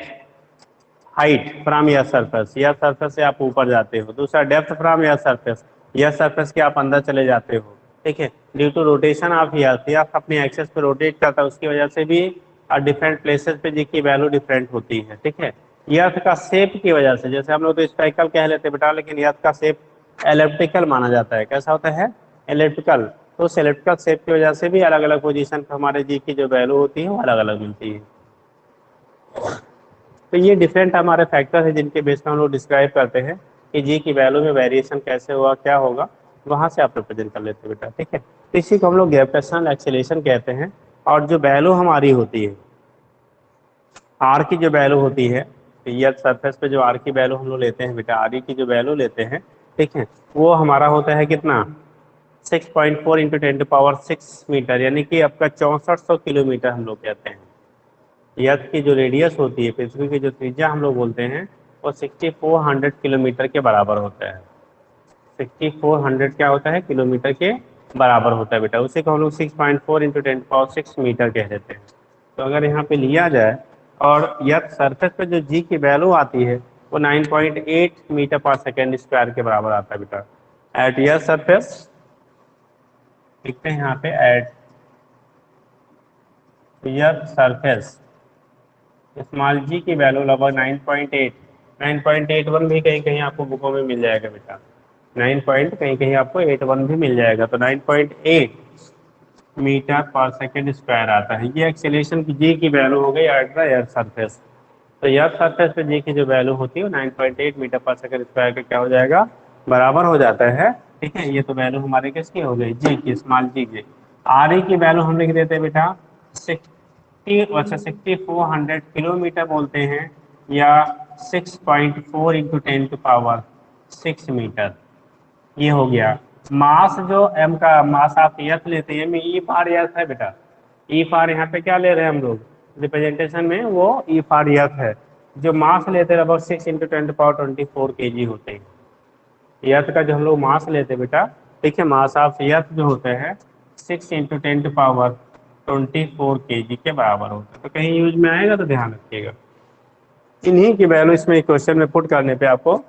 हाइट फ्रॉम या सरफेस, या सरफेस से आप ऊपर जाते हो। दूसरा डेप्थ फ्रॉम या सरफेस, या सरफेस के आप अंदर चले जाते हो। ठीक है, due to rotation of earth, या अपने एक्सेस पे रोटेट करता है, उसकी वजह से भी डिफरेंट प्लेसेस पे जी की वैल्यू डिफरेंट होती है। ठीक है, अर्थ का शेप की वजह से, जैसे हम लोग तो स्पेरिकल कह लेते हैं बेटा, लेकिन अर्थ का शेप एलिप्टिकल माना जाता है। कैसा होता है, एलिप्टिकल। तो उस एलिप्टिकल शेप की वजह से भी अलग अलग पोजीशन पर हमारे जी की जो वैल्यू होती है वो अलग अलग मिलती है। तो ये डिफरेंट हमारे फैक्टर है जिनके बेस पर हम लोग डिस्क्राइब करते हैं कि जी की वैल्यू में वेरिएशन कैसे हुआ, क्या होगा, वहां से आप रिप्रेजेंट कर लेते हैं बेटा। ठीक है, तो इसी को हम लोग ग्रेविटेशनल एक्सेलरेशन कहते हैं। और जो वैल्यू हमारी होती है, आर की जो वैल्यू होती है, अर्थ सरफेस पे जो आर की वैल्यू हम लोग लेते हैं बेटा, आर की जो वैल्यू लेते हैं, ठीक है, वो हमारा होता है कितना, 6.4 इंटू 10⁶मीटर, यानी कि आपका 6400 किलोमीटर हम लोग कहते हैं। अर्थ की जो रेडियस होती है, पृथ्वी की जो त्रिज्या हम लोग बोलते हैं, वो 6400 किलोमीटर के बराबर होता है। 6400 क्या होता है, किलोमीटर के बराबर होता है बेटा। उसी को हम लोग 6.4 इंटू 10⁶मीटर कह देते हैं। तो अगर यहाँ पे लिया जाए, और अर्थ सरफेस पे जो जी की वैल्यू आती है वो 9.8 मीटर पर सेकेंड स्क्वायर के बराबर आता है बेटा। एट अर्थ सरफेस, लिखते हैं यहाँ पे एट अर्थ सरफेस, स्मॉल जी की वैल्यू लगभग 9.8, 9.81 भी कहीं कहीं आपको बुकों में मिल जाएगा बेटा। 9 पॉइंट कहीं कहीं आपको 81 भी मिल जाएगा। तो 9.8 मीटर पर सेकेंड स्क्वायर आता है। ये एक्सेलरेशन की जी की वैल्यू हो गई एट द अर्थ सरफेस। तो अर्थ सरफेस पे जी की जो वैल्यू होती है वो 9.8 मीटर पर सेकेंड स्क्वायर का क्या हो जाएगा, बराबर हो जाता है। ठीक है, ये तो वैल्यू हमारे किसकी हो गई, जी की, स्मॉल जी की। आर ई की वैल्यू हम लिख देते हैं बेटा 6400 किलोमीटर बोलते हैं, या 6.4 इंटू 10⁶मीटर। ये हो गया। मास जो एम का मास आप अर्थ लेते हैं, ई फॉर अर्थ है बेटा। ई फॉर यहाँ पे क्या ले रहे हैं हम लोग रिप्रेजेंटेशन में, वो ई फॉर अर्थ है। जो मास लेते हैं लगभग 6 इंटू 10⁻24 kg होते हैं। अर्थ का जो हम लोग मास लेते हैं बेटा, ठीक है, मास ऑफ अर्थ जो होते हैं 6 इंटू 10⁻24 kg के बराबर होता है। तो कहीं यूज में आएगा तो ध्यान रखिएगा। इन्हीं की वैल्यू इसमें क्वेश्चन में पुट करने पे आपको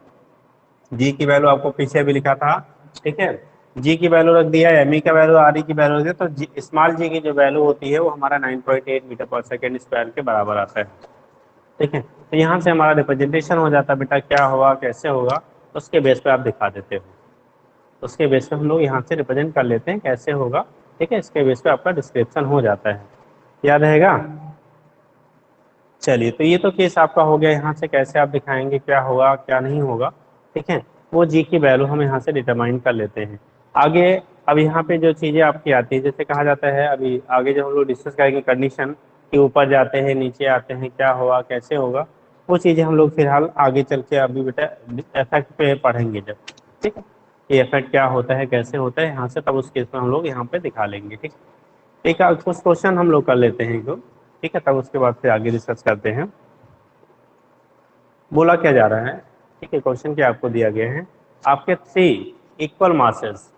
जी की वैल्यू आपको पीछे भी लिखा था। ठीक है, जी की वैल्यू रख दिया, एम ई का वैल्यू, आर ई की वैल्यू रख दिया, तो स्मॉल जी की जो वैल्यू होती है वो हमारा 9.8 मीटर पर सेकेंड स्क्वायर के बराबर आता है। ठीक है, तो यहाँ से हमारा रिप्रेजेंटेशन हो जाता है बेटा, क्या होगा कैसे होगा उसके बेस पे आप दिखा देते हो। उसके बेस पे हम लोग यहाँ से रिप्रेजेंट कर लेते हैं कैसे होगा। ठीक है, इसके बेस पे आपका डिस्क्रिप्शन हो जाता है, याद रहेगा। चलिए, तो ये तो केस आपका हो गया। यहाँ से कैसे आप दिखाएंगे क्या होगा क्या नहीं होगा, ठीक है, वो जी की वैल्यू हम यहाँ से डिटरमाइन कर लेते हैं। आगे अब यहाँ पे जो चीज़ें आपकी आती है, जैसे कहा जाता है, अभी आगे जब हम लोग डिस्कस करेंगे कंडीशन कि ऊपर जाते हैं नीचे आते हैं क्या होगा कैसे होगा, वो चीज़ें हम लोग फिलहाल आगे चल के अभी बेटा इफेक्ट पे पढ़ेंगे जब। ठीक है, ये इफेक्ट क्या होता है कैसे होता है यहाँ से, तब उस केस में हम लोग यहाँ पे दिखा लेंगे। ठीक, एक कुछ क्वेश्चन हम लोग कर लेते हैं एक दो, ठीक है, तब उसके बाद फिर आगे डिस्कस करते हैं। बोला क्या जा रहा है, ठीक है, क्वेश्चन क्या आपको दिया गया है, आपके 3 इक्वल मासेस,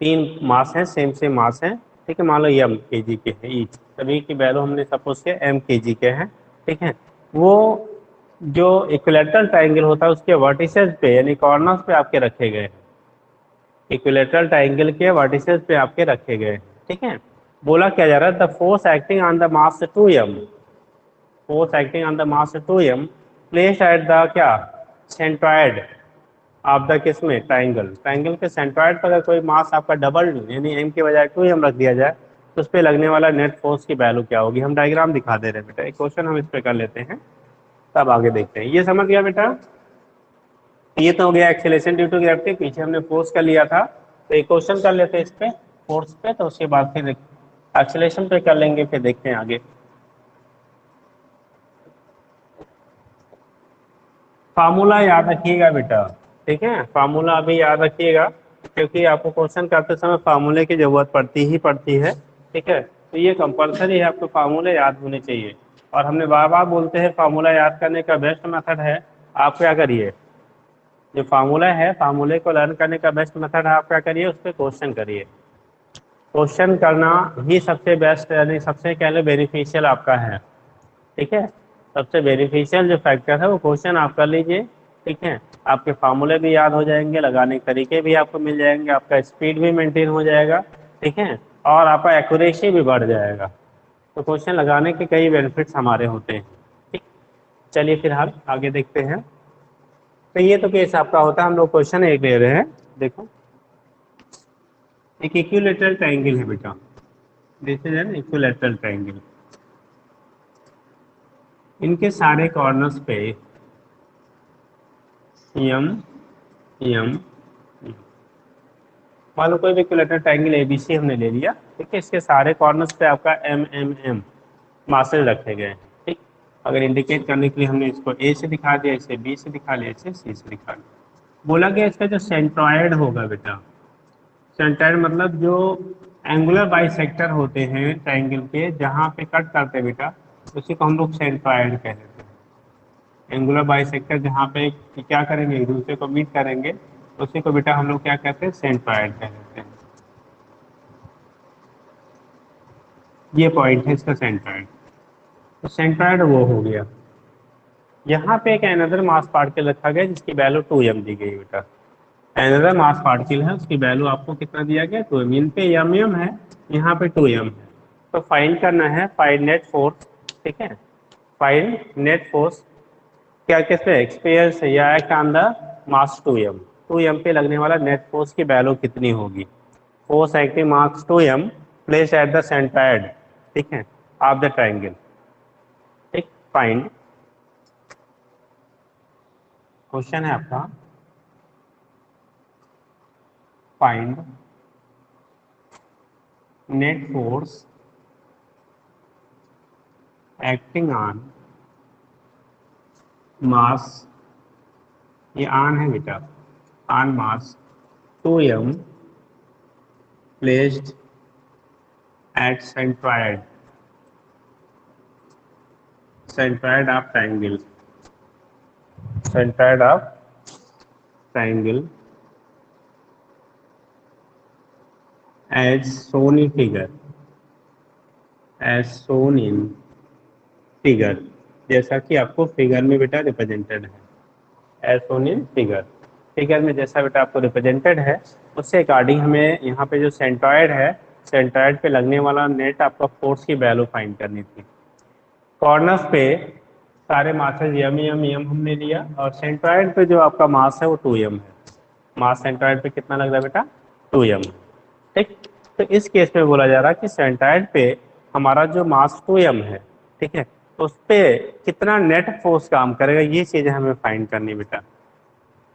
3 मास हैं, सेम सेम मास हैं, ठीक है, मान लो ये m kg के हैं ईच, सभी की वैल्यू हमने सपोज किया m kg के हैं, ठीक है। वो जो इक्विलेटरल ट्रायंगल होता है उसके वर्टिसेस पे यानी कॉर्नर्स पे आपके रखे गए हैं, इक्विलेटरल ट्रायंगल के वर्टिसेस पे आपके रखे गए हैं, ठीक है। बोला क्या जा रहा है, the force acting on the mass 2m, force acting on the mass 2m placed at the क्या सेंट्रॉयड आप द किसमें ट्रायंगल, ट्रायंगल के सेंट्रॉयड पर अगर कोई मास आपका डबल यानी m के बजाय 2m रख दिया जाए तो उस पर लगने वाला नेट फोर्स की वैल्यू क्या होगी। हम डायग्राम दिखा दे रहे हैं बेटा, एक क्वेश्चन हम इस पे कर लेते हैं तब आगे देखते हैं। ये समझ गया बेटा, ये तो हो गया एक्सेलरेशन ड्यू टू ग्रेविटी, पीछे हमने फोर्स कर लिया था, तो एक क्वेश्चन कर लेते हैं इस पे फोर्स पे, तो उसके बाद फिर एक्सेलरेशन पे कर लेंगे, फिर देखते हैं आगे। फार्मूला याद रखिएगा बेटा, ठीक है, फार्मूला अभी याद रखिएगा क्योंकि आपको क्वेश्चन करते समय फार्मूले की जरूरत पड़ती ही पड़ती है, ठीक है। तो ये कंपलसरी है, आपको फार्मूले याद होने चाहिए, और हमने बार बार बोलते हैं फार्मूला याद करने का बेस्ट मेथड है आप क्या करिए, जो फार्मूला है फार्मूले को लर्न करने का बेस्ट मेथड है आप क्या करिए, उस पर क्वेश्चन करिए, क्वेश्चन करना ही सबसे बेस्ट यानी सबसे कह लो बेनिफिशियल आपका है, ठीक है। सबसे बेनिफिशियल जो फैक्टर है वो क्वेश्चन आप कर लीजिए, ठीक है। आपके फार्मूले भी याद हो जाएंगे, लगाने के तरीके भी आपको मिल जाएंगे, आपका स्पीड भी मेंटेन हो जाएगा, ठीक है, और आपका एक्यूरेसी भी बढ़ जाएगा। तो क्वेश्चन लगाने के कई बेनिफिट्स हमारे होते हैं, ठीक। चलिए फिर हम आगे देखते हैं। तो ये तो केस आपका होता है, हम लोग क्वेश्चन एक ले रहे हैं, देखो एक इक्विलेटरल ट्रायंगल है बेटा, this is an equilateral triangle, इनके सारे कॉर्नर्स पे यम यम, मान लो कोई भी इक्विलेटरल ट्रायंगल एबीसी हमने ले लिया, ठीक है, इसके सारे कॉर्नर्स पे आपका एम एम एम मासेज रखे गए हैं, ठीक। अगर इंडिकेट करने के लिए हमने इसको ए से दिखा दिया, इसे बी से दिखा लिया, इसे सी से दिखा लिया। बोला गया इसका जो सेंट्रॉयड होगा बेटा, सेंट्रॉयड मतलब जो एंगुलर बाइसेक्टर होते हैं ट्रायंगल के जहाँ पे कट करते हैं बेटा, उसी को हम लोग सेंट्रॉयड कहते हैं। एंगुलर बाइसेक्टर जहाँ पे क्या करेंगे, एक दूसरे को मीट करेंगे, उसी को बेटा हम लोग क्या कहते हैं, सेंट्रॉयड कहते हैं। ये पॉइंट है इसका सेंट्रॉयड, तो सेंट्रॉयड वो हो गया। यहाँ पे एक एनदर मास पार्टिकल रखा गया जिसकी वैल्यू 2m दी गई बेटा, एनदर मास पार्टिकल है उसकी वैल्यू आपको कितना दिया गया, 2m, इन पे m है, यहाँ पे 2m है, तो फाइंड करना है, फाइंड नेट फोर्स, ठीक है, फाइंड नेट फोर्स क्या किस पे एक्सपेयर से या act on the mass 2m पे लगने वाला नेट फोर्स की वैल्यू कितनी होगी, force acting mass 2m place at the centroid, ठीक है, ऑफ द ट्रायंगल, ठीक। फाइंड, क्वेश्चन है आपका, find net force acting on मास, ये ऑन है बेटा, on mass 2m placed at centroid, centroid of triangle, centroid of triangle as shown in figure, as shown in figure, जैसा कि आपको figure में बेटा रिप्रेजेंटेड है, as shown in figure, figure में जैसा बेटा आपको रिप्रेजेंटेड है उससे अकॉर्डिंग हमें यहाँ पे जो सेंट्रॉयड है, सेंट्रॉयड पे लगने वाला नेट आपका फोर्स की वैल्यू फाइंड करनी थी। कॉर्नर्स पे सारे मासेज यम यम यम हमने लिया, और सेंट्रॉयड पे जो आपका मास है वो 2m है, मास सेंट्रॉयड पे कितना लग रहा है बेटा, 2m, ठीक। तो इस केस में बोला जा रहा है कि सेंट्रॉयड पे हमारा जो मास 2m है, ठीक है, तो उस पे कितना नेट फोर्स काम करेगा, ये चीज़ें हमें फाइंड करनी बेटा,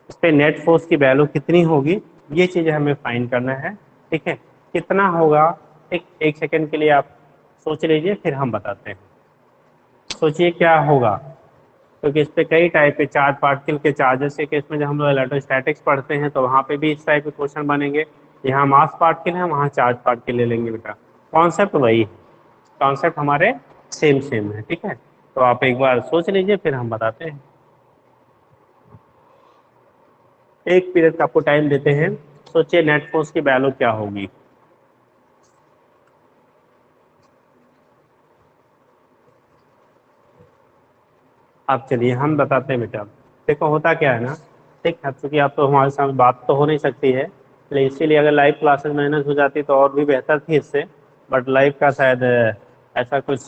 उस पे नेट फोर्स की वैल्यू कितनी होगी, ये चीज़ें हमें फाइंड करना है, ठीक है। कितना होगा, एक सेकेंड के लिए आप सोच लीजिए, फिर हम बताते हैं। सोचिए क्या होगा, क्योंकि इस पे कई टाइप के चार्ज पार्टिकल के चार्जेस के केस में जब हम लोग इलेक्ट्रोस्टैटिक्स पढ़ते हैं तो वहाँ पे भी इस टाइप के क्वेश्चन बनेंगे। यहाँ मास पार्टिकल है, वहाँ चार्ज पार्टिकल ले लेंगे बेटा, कॉन्सेप्ट वही है, कॉन्सेप्ट हमारे सेम सेम है, ठीक है। तो आप एक बार सोच लीजिए फिर हम बताते हैं। एक पीरियड का आपको टाइम देते हैं, सोचिए नेट फोर्स की वैल्यू क्या होगी। आप चलिए हम बताते हैं बेटा। देखो होता क्या है ना, ठीक है, चूंकि आप तो हमारे साथ बात तो हो नहीं सकती है, लेकिन इसीलिए अगर लाइव क्लासेस मैनेज हो जाती तो और भी बेहतर थी इससे। बट लाइव का शायद ऐसा कुछ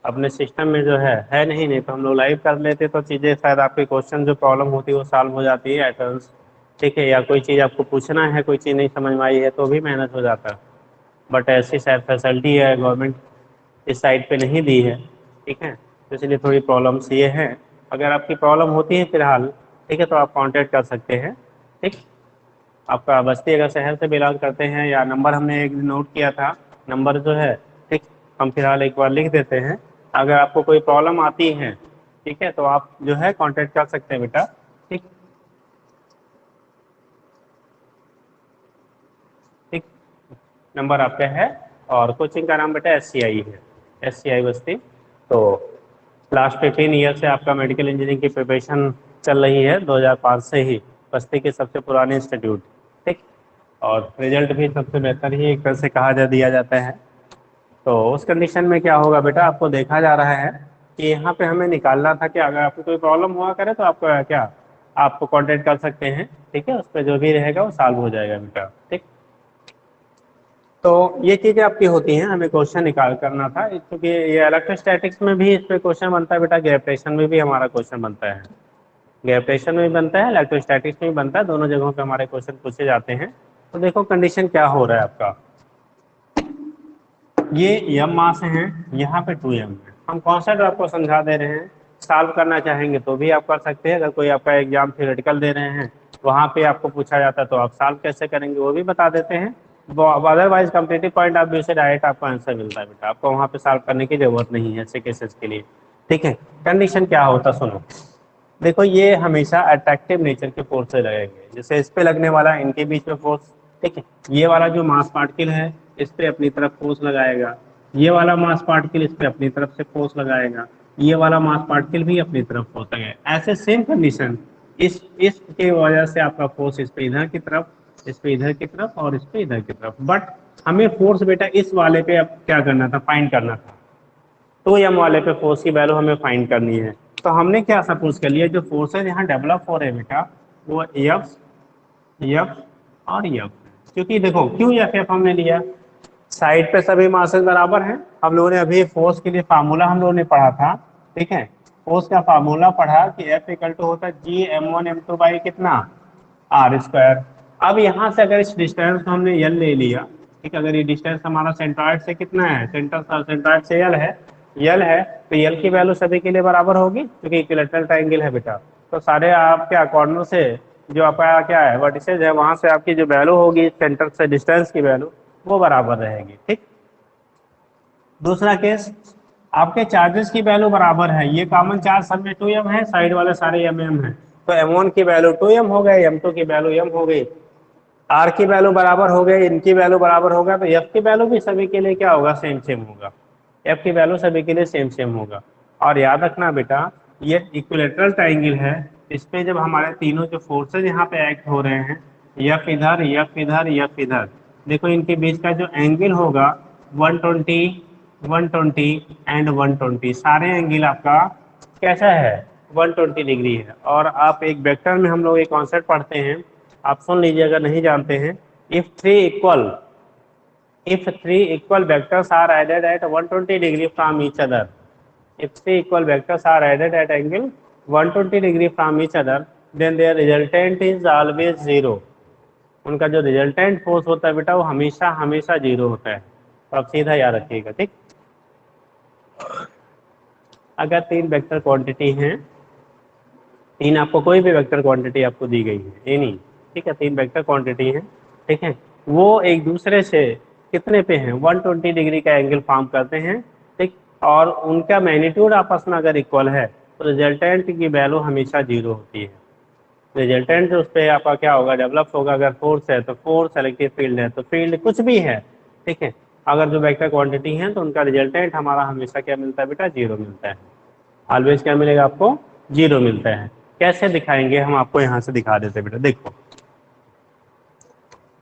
अपने सिस्टम में जो है नहीं तो हम लोग लाइव कर लेते तो चीज़ें शायद आपके क्वेश्चन जो प्रॉब्लम होती है वो सॉल्व हो जाती है एटर्न्स, ठीक है, या कोई चीज़ आपको पूछना है, कोई चीज़ नहीं समझ में आई है तो भी मैनेज हो जाता है। बट ऐसी शायद फैसिलिटी है गवर्नमेंट इस साइड पे नहीं दी है, ठीक है, तो इसलिए थोड़ी प्रॉब्लम्स ये हैं। अगर आपकी प्रॉब्लम होती है फिलहाल, ठीक है, तो आप कांटेक्ट कर सकते हैं, ठीक। आपका बस्ती अगर शहर से बिलोंग करते हैं या नंबर हमने एक नोट किया था, नंबर जो है, ठीक, हम फिलहाल एक बार लिख देते हैं। अगर आपको कोई प्रॉब्लम आती है, ठीक है, तो आप जो है कांटेक्ट कर सकते हैं बेटा, ठीक। ठीक, नंबर आपका है। और कोचिंग का नाम बेटा SCI है, SCI बस्ती। तो लास्ट 15 ईयर से आपका मेडिकल इंजीनियरिंग की प्रिपरेशन चल रही है, 2005 से ही, बस्ती के सबसे पुराने इंस्टीट्यूट, ठीक। और रिजल्ट भी सबसे बेहतर ही एक तरह से कहा जा दिया जाता है। तो उस कंडीशन में क्या होगा बेटा, आपको देखा जा रहा है कि यहाँ पे हमें निकालना था कि अगर आपको कोई प्रॉब्लम हुआ करे तो आपको क्या, आपको कांटेक्ट कर सकते हैं, ठीक है, उस पर जो भी रहेगा वो सॉल्व हो जाएगा बेटा, ठीक। तो ये चीजें आपकी होती हैं, हमें क्वेश्चन निकाल करना था, क्योंकि ये इलेक्ट्रोस्टैटिक्स में भी इस पे क्वेश्चन बनता है बेटा, ग्रेविटेशन में भी हमारा क्वेश्चन बनता है, ग्रेविटेशन में भी बनता है, इलेक्ट्रोस्टैटिक्स में भी बनता है, दोनों जगहों पे हमारे क्वेश्चन पूछे जाते हैं। तो देखो कंडीशन क्या हो रहा है आपका, ये m मास है, यहाँ पे 2m है, हम कॉन्सेप्ट आपको समझा दे रहे हैं, सॉल्व करना चाहेंगे तो भी आप कर सकते हैं। अगर कोई आपका एग्जाम थियोरेटिकल दे रहे हैं, वहाँ पे आपको पूछा जाता है तो आप सॉल्व कैसे करेंगे वो भी बता देते हैं। Otherwise competitive point of view से डायरेक्ट आपको आंसर मिलता है बेटा, आपको वहाँ पे सॉल्व करने की जरूरत नहीं है ऐसे केसेस के लिए, ठीक है। कंडीशन क्या होता सुनो, देखो ये हमेशा अट्रैक्टिव नेचर के फोर्स से लगेंगे, जैसे इस पे लगने वाला इनके बीच में फोर्स, ठीक है, ये वाला जो मास पार्टिकल है इस पे अपनी तरफ फोर्स लगाएगा, ये वाला मास पार्टिकल इस पे अपनी तरफ से फोर्स लगाएगा, ये वाला मास पार्टिकल भी अपनी तरफ फोर्स लगाएगा, ऐसे सेम कंडीशन इस के वजह से आपका फोर्स इस पे इधर की तरफ, इस पे इधर की तरफ और इस पे इधर की तरफ। बट हमें फोर्स बेटा इस वाले पे अब क्या करना था, फाइंड करना था, तो एम वाले पे फोर्स की वैल्यू हमें फाइंड करनी है। तो हमने क्या सपोज कर लिया, जो फोर्सेज यहाँ डेवलप हो रहे हैं बेटा वो एफ, एफ और एफ, क्योंकि देखो क्यों एफ एफ हमने लिया, साइड पे सभी मासेस बराबर हैं। हम लोगों ने अभी फोर्स के लिए फार्मूला हम लोगों ने पढ़ा था, ठीक है, फोर्स का फार्मूला पढ़ा कि एफ इक्वल टू होता है G m1 m2 बाई कितना, R²। अब यहाँ से अगर इस डिस्टेंस को हमने यल ले लिया, ठीक, अगर ये डिस्टेंस हमारा सेंट्रॉइड से कितना है, सेंट्रॉइड से यल है, तो यल की वैल्यू सभी के लिए बराबर होगी क्योंकि इक्विलैटरल ट्रायंगल है बेटा। तो सारे आप क्या कॉर्नर से जो आपका क्या है वर्टिसेज है, वहां से आपकी जो वैल्यू होगी सेंटर से डिस्टेंस की वैल्यू वो बराबर रहेगी, ठीक। दूसरा केस, आपके चार्जेस की वैल्यू बराबर है, ये कॉमन चार्ज सब में 2m है, साइड वाले सारे mm है, तो m1 की वैल्यू 2m हो गई, m2 की वैल्यू m हो गई, r की वैल्यू बराबर हो गई, इनकी वैल्यू बराबर होगा, तो f की वैल्यू भी सभी के लिए क्या होगा, सेम सेम होगा, f की वैल्यू सभी के लिए सेम सेम होगा। और याद रखना बेटा ये इक्विलैटरल ट्रायंगल है, इस पे जब हमारे तीनों जो फोर्सेज यहाँ पे एक्ट हो रहे हैं, f इधर, f इधर, f इधर, देखो इनके बीच का जो एंगल होगा 120, 120 एंड 120, सारे एंगल आपका कैसा है, 120 डिग्री है। और आप एक वेक्टर में हम लोग एक कॉन्सेप्ट पढ़ते हैं, आप सुन लीजिए अगर नहीं जानते हैं, if three equal vectors are added at 120 degree from each other, if three equal vectors are added at angle 120 degree from each other, then their resultant is always zero, उनका जो रिजल्टेंट फोर्स होता है बेटा वो हमेशा हमेशा zero होता है, तो आप सीधा याद रखिएगा, ठीक। अगर तीन वेक्टर क्वांटिटी हैं, तीन आपको कोई भी वेक्टर क्वांटिटी आपको दी गई है एनी, ठीक है, तीन वेक्टर क्वांटिटी है, ठीक है, वो एक दूसरे से कितने पे हैं, 120 डिग्री का एंगल फॉर्म करते हैं, ठीक, और उनका मैग्नीट्यूड आपस में अगर इक्वल है तो रिजल्टेंट की वैल्यू हमेशा जीरो होती है। रिजल्टेंट उस पर आपका क्या होगा, डेवलप होगा, अगर फोर्स है तो फोर्स, इलेक्ट्रिक फील्ड है तो फील्ड, कुछ भी है, ठीक है, अगर जो वेक्टर क्वांटिटी है तो उनका रिजल्टेंट हमारा हमेशा क्या मिलता है बेटा, जीरो मिलता है, ऑलवेज क्या मिलेगा आपको, जीरो मिलता है। कैसे दिखाएंगे हम, आपको यहाँ से दिखा देते बेटा, देखो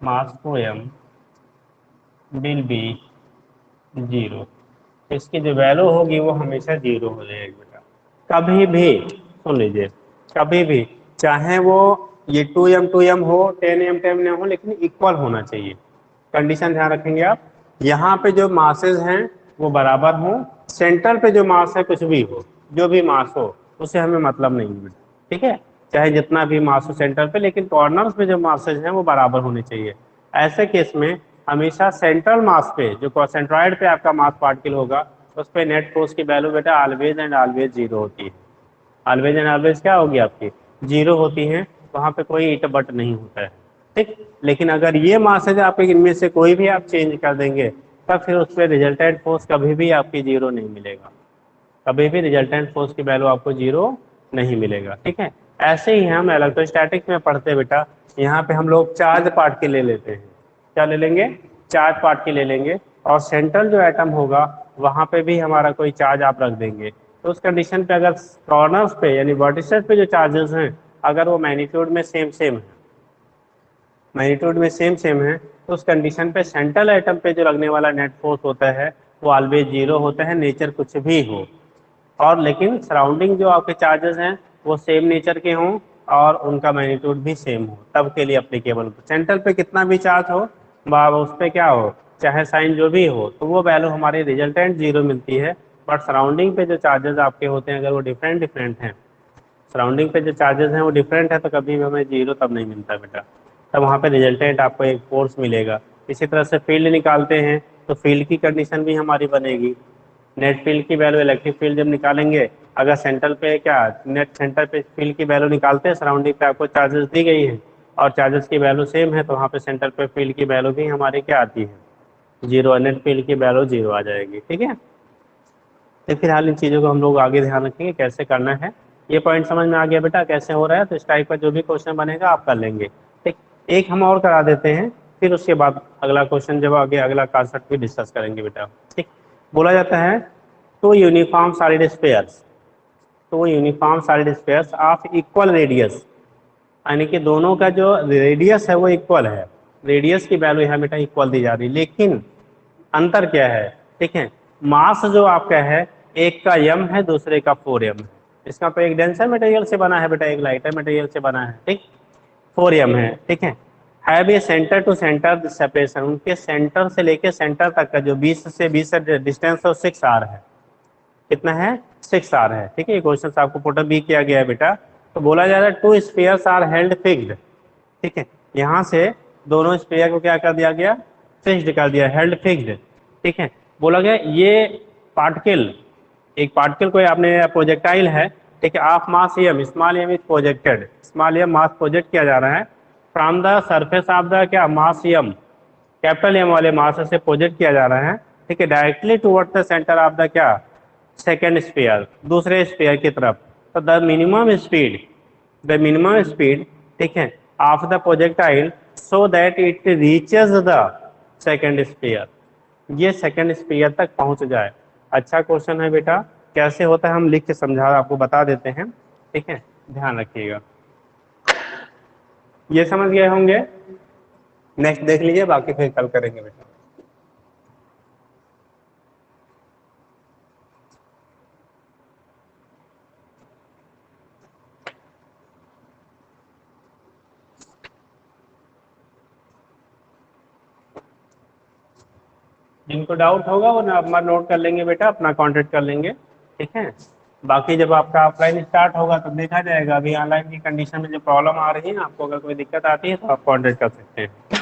मास को m विल बी 0। इसकी जो वैल्यू होगी वो हमेशा 0 हो जाएगी बेटा। कभी भी सुन लीजिए, कभी भी चाहे वो ये 2m हो, 10m हो, लेकिन इक्वल होना चाहिए। कंडीशन ध्यान रखेंगे आप, यहाँ पे जो मासेस हैं वो बराबर हो, सेंटर पे जो मास है कुछ भी हो, जो भी मास हो उससे हमें मतलब नहीं है, ठीक है। चाहे जितना भी मास हो सेंटर पे, लेकिन कॉर्नर्स पे जो मासेज हैं वो बराबर होने चाहिए। ऐसे केस में हमेशा सेंट्रल मास पे, जो सेंट्रॉइड पे आपका मास पार्टिकल होगा, उस पे नेट फोर्स की वैल्यू बेटा ऑलवेज एंड ऑलवेज 0 होती है। ऑलवेज एंड ऑलवेज क्या होगी आपकी, 0 होती है। वहां पे कोई इट बट नहीं होता है, ठीक। लेकिन अगर ये मासेज आप इनमें से कोई भी आप चेंज कर देंगे, तब फिर उस पर रिजल्टेंट फोर्स कभी भी आपकी 0 नहीं मिलेगा। कभी भी रिजल्टेंट फोर्स की वैल्यू आपको 0 नहीं मिलेगा, ठीक है। ऐसे ही हम इलेक्ट्रोस्टैटिक्स में पढ़ते बेटा, यहाँ पे हम लोग चार्ज पार्ट के ले लेते हैं। क्या ले लेंगे, चार्ज पार्ट के ले लेंगे, और सेंट्रल जो एटम होगा वहां पे भी हमारा कोई चार्ज आप रख देंगे। तो उस कंडीशन पे अगर कॉर्नर्स पे यानी वर्टिसेस पे जो चार्जेस हैं, अगर वो मैग्नीट्यूड में सेम सेम है, मैग्नीट्यूड में सेम सेम है, तो उस कंडीशन पे सेंट्रल एटम पे जो लगने वाला नेट फोर्स होता है वो ऑलवेज 0 होता है, नेचर कुछ भी हो। और लेकिन सराउंडिंग जो आपके चार्जेस हैं वो सेम नेचर के हों और उनका मैग्नीट्यूड भी सेम हो, तब के लिए अप्लीकेबल। सेंटर पे कितना भी चार्ज हो, उस पर क्या हो, चाहे साइन जो भी हो, तो वो वैल्यू हमारी रिजल्टेंट 0 मिलती है। बट सराउंडिंग पे जो चार्जेस आपके होते हैं अगर वो डिफरेंट डिफरेंट हैं, सराउंडिंग पे जो चार्जेस हैं वो डिफरेंट है, तो कभी भी हमें 0 तब नहीं मिलता बेटा। तब वहाँ पे रिजल्टेंट आपको एक फोर्स मिलेगा। इसी तरह से फील्ड निकालते हैं तो फील्ड की कंडीशन भी हमारी बनेगी। नेट फील्ड की वैल्यू, इलेक्ट्रिक फील्ड जब निकालेंगे, अगर सेंटर पे क्या नेट सेंटर पे फील्ड की वैल्यू निकालते हैं, सराउंडिंग पे आपको चार्जेस दी गई है और चार्जेस की वैल्यू सेम है, तो वहाँ पे सेंटर पे फील्ड की वैल्यू भी हमारी क्या आती है, 0। नेट फील्ड की वैल्यू 0 आ जाएगी, ठीक है। तो फिलहाल इन चीज़ों को हम लोग आगे ध्यान रखेंगे कैसे करना है। ये पॉइंट समझ में आ गया बेटा कैसे हो रहा है, तो इस टाइप का जो भी क्वेश्चन बनेगा आप कर लेंगे, ठीक। एक हम और करा देते हैं, फिर उसके बाद अगला क्वेश्चन जब आगे अगला कॉन्सेप्ट भी डिस्कस करेंगे बेटा, ठीक। बोला जाता है two uniform solid spheres, two uniform solid spheres of equal radius, यानी कि दोनों का जो रेडियस है वो इक्वल है। रेडियस की वैल्यू यहाँ बेटा इक्वल दी जा रही है, लेकिन अंतर क्या है, ठीक है। मास जो आपका है, एक का m है, दूसरे का 4m है। इसका तो एक डेंसर मटेरियल से बना है बेटा, एक लाइटर मटेरियल से बना है, ठीक। 4m है, ठीक है। Have a centre to centre separation, उनके सेंटर से लेके सेंटर तक का जो 20 से डिस्टेंस है 6r है। कितना है, 6r है, ठीक है। ये क्वेश्चन आपको पुट अप भी किया गया है बेटा। तो बोला जा रहा है two spheres are held fixed, ठीक है। यहाँ से दोनों स्फीयर को क्या कर दिया गया, फिक्स्ड कर दिया, हेल्ड फिक्स्ड, ठीक है। बोला गया ये पार्टिकल, एक पार्टिकल को आपने प्रोजेक्टाइल है, ठीक है, of mass m, small m is projected, small m mass project किया जा रहा है from the surface of the क्या मास m, कैपिटल M वाले मास से प्रोजेक्ट किया जा रहा है, ठीक है, directly towards the centre of the क्या सेकेंड स्फीयर, दूसरे स्फीयर की तरफ। तो the minimum speed, the minimum speed, ठीक है, of the projectile so that it reaches the second sphere, ये सेकेंड स्फीयर तक पहुंच जाए। अच्छा क्वेश्चन है बेटा, कैसे होता है हम लिख के समझा आपको बता देते हैं, ठीक है, ध्यान रखिएगा। ये समझ गए होंगे, नेक्स्ट देख लीजिए, बाकी फिर कल करेंगे बेटा। जिनको डाउट होगा वो नंबर नोट कर लेंगे बेटा, अपना कांटेक्ट कर लेंगे, ठीक है। बाकी जब आपका ऑफलाइन स्टार्ट होगा तब देखा जाएगा। अभी ऑनलाइन की कंडीशन में जो प्रॉब्लम आ रही है, आपको अगर कोई दिक्कत आती है तो आप कांटेक्ट कर सकते हैं।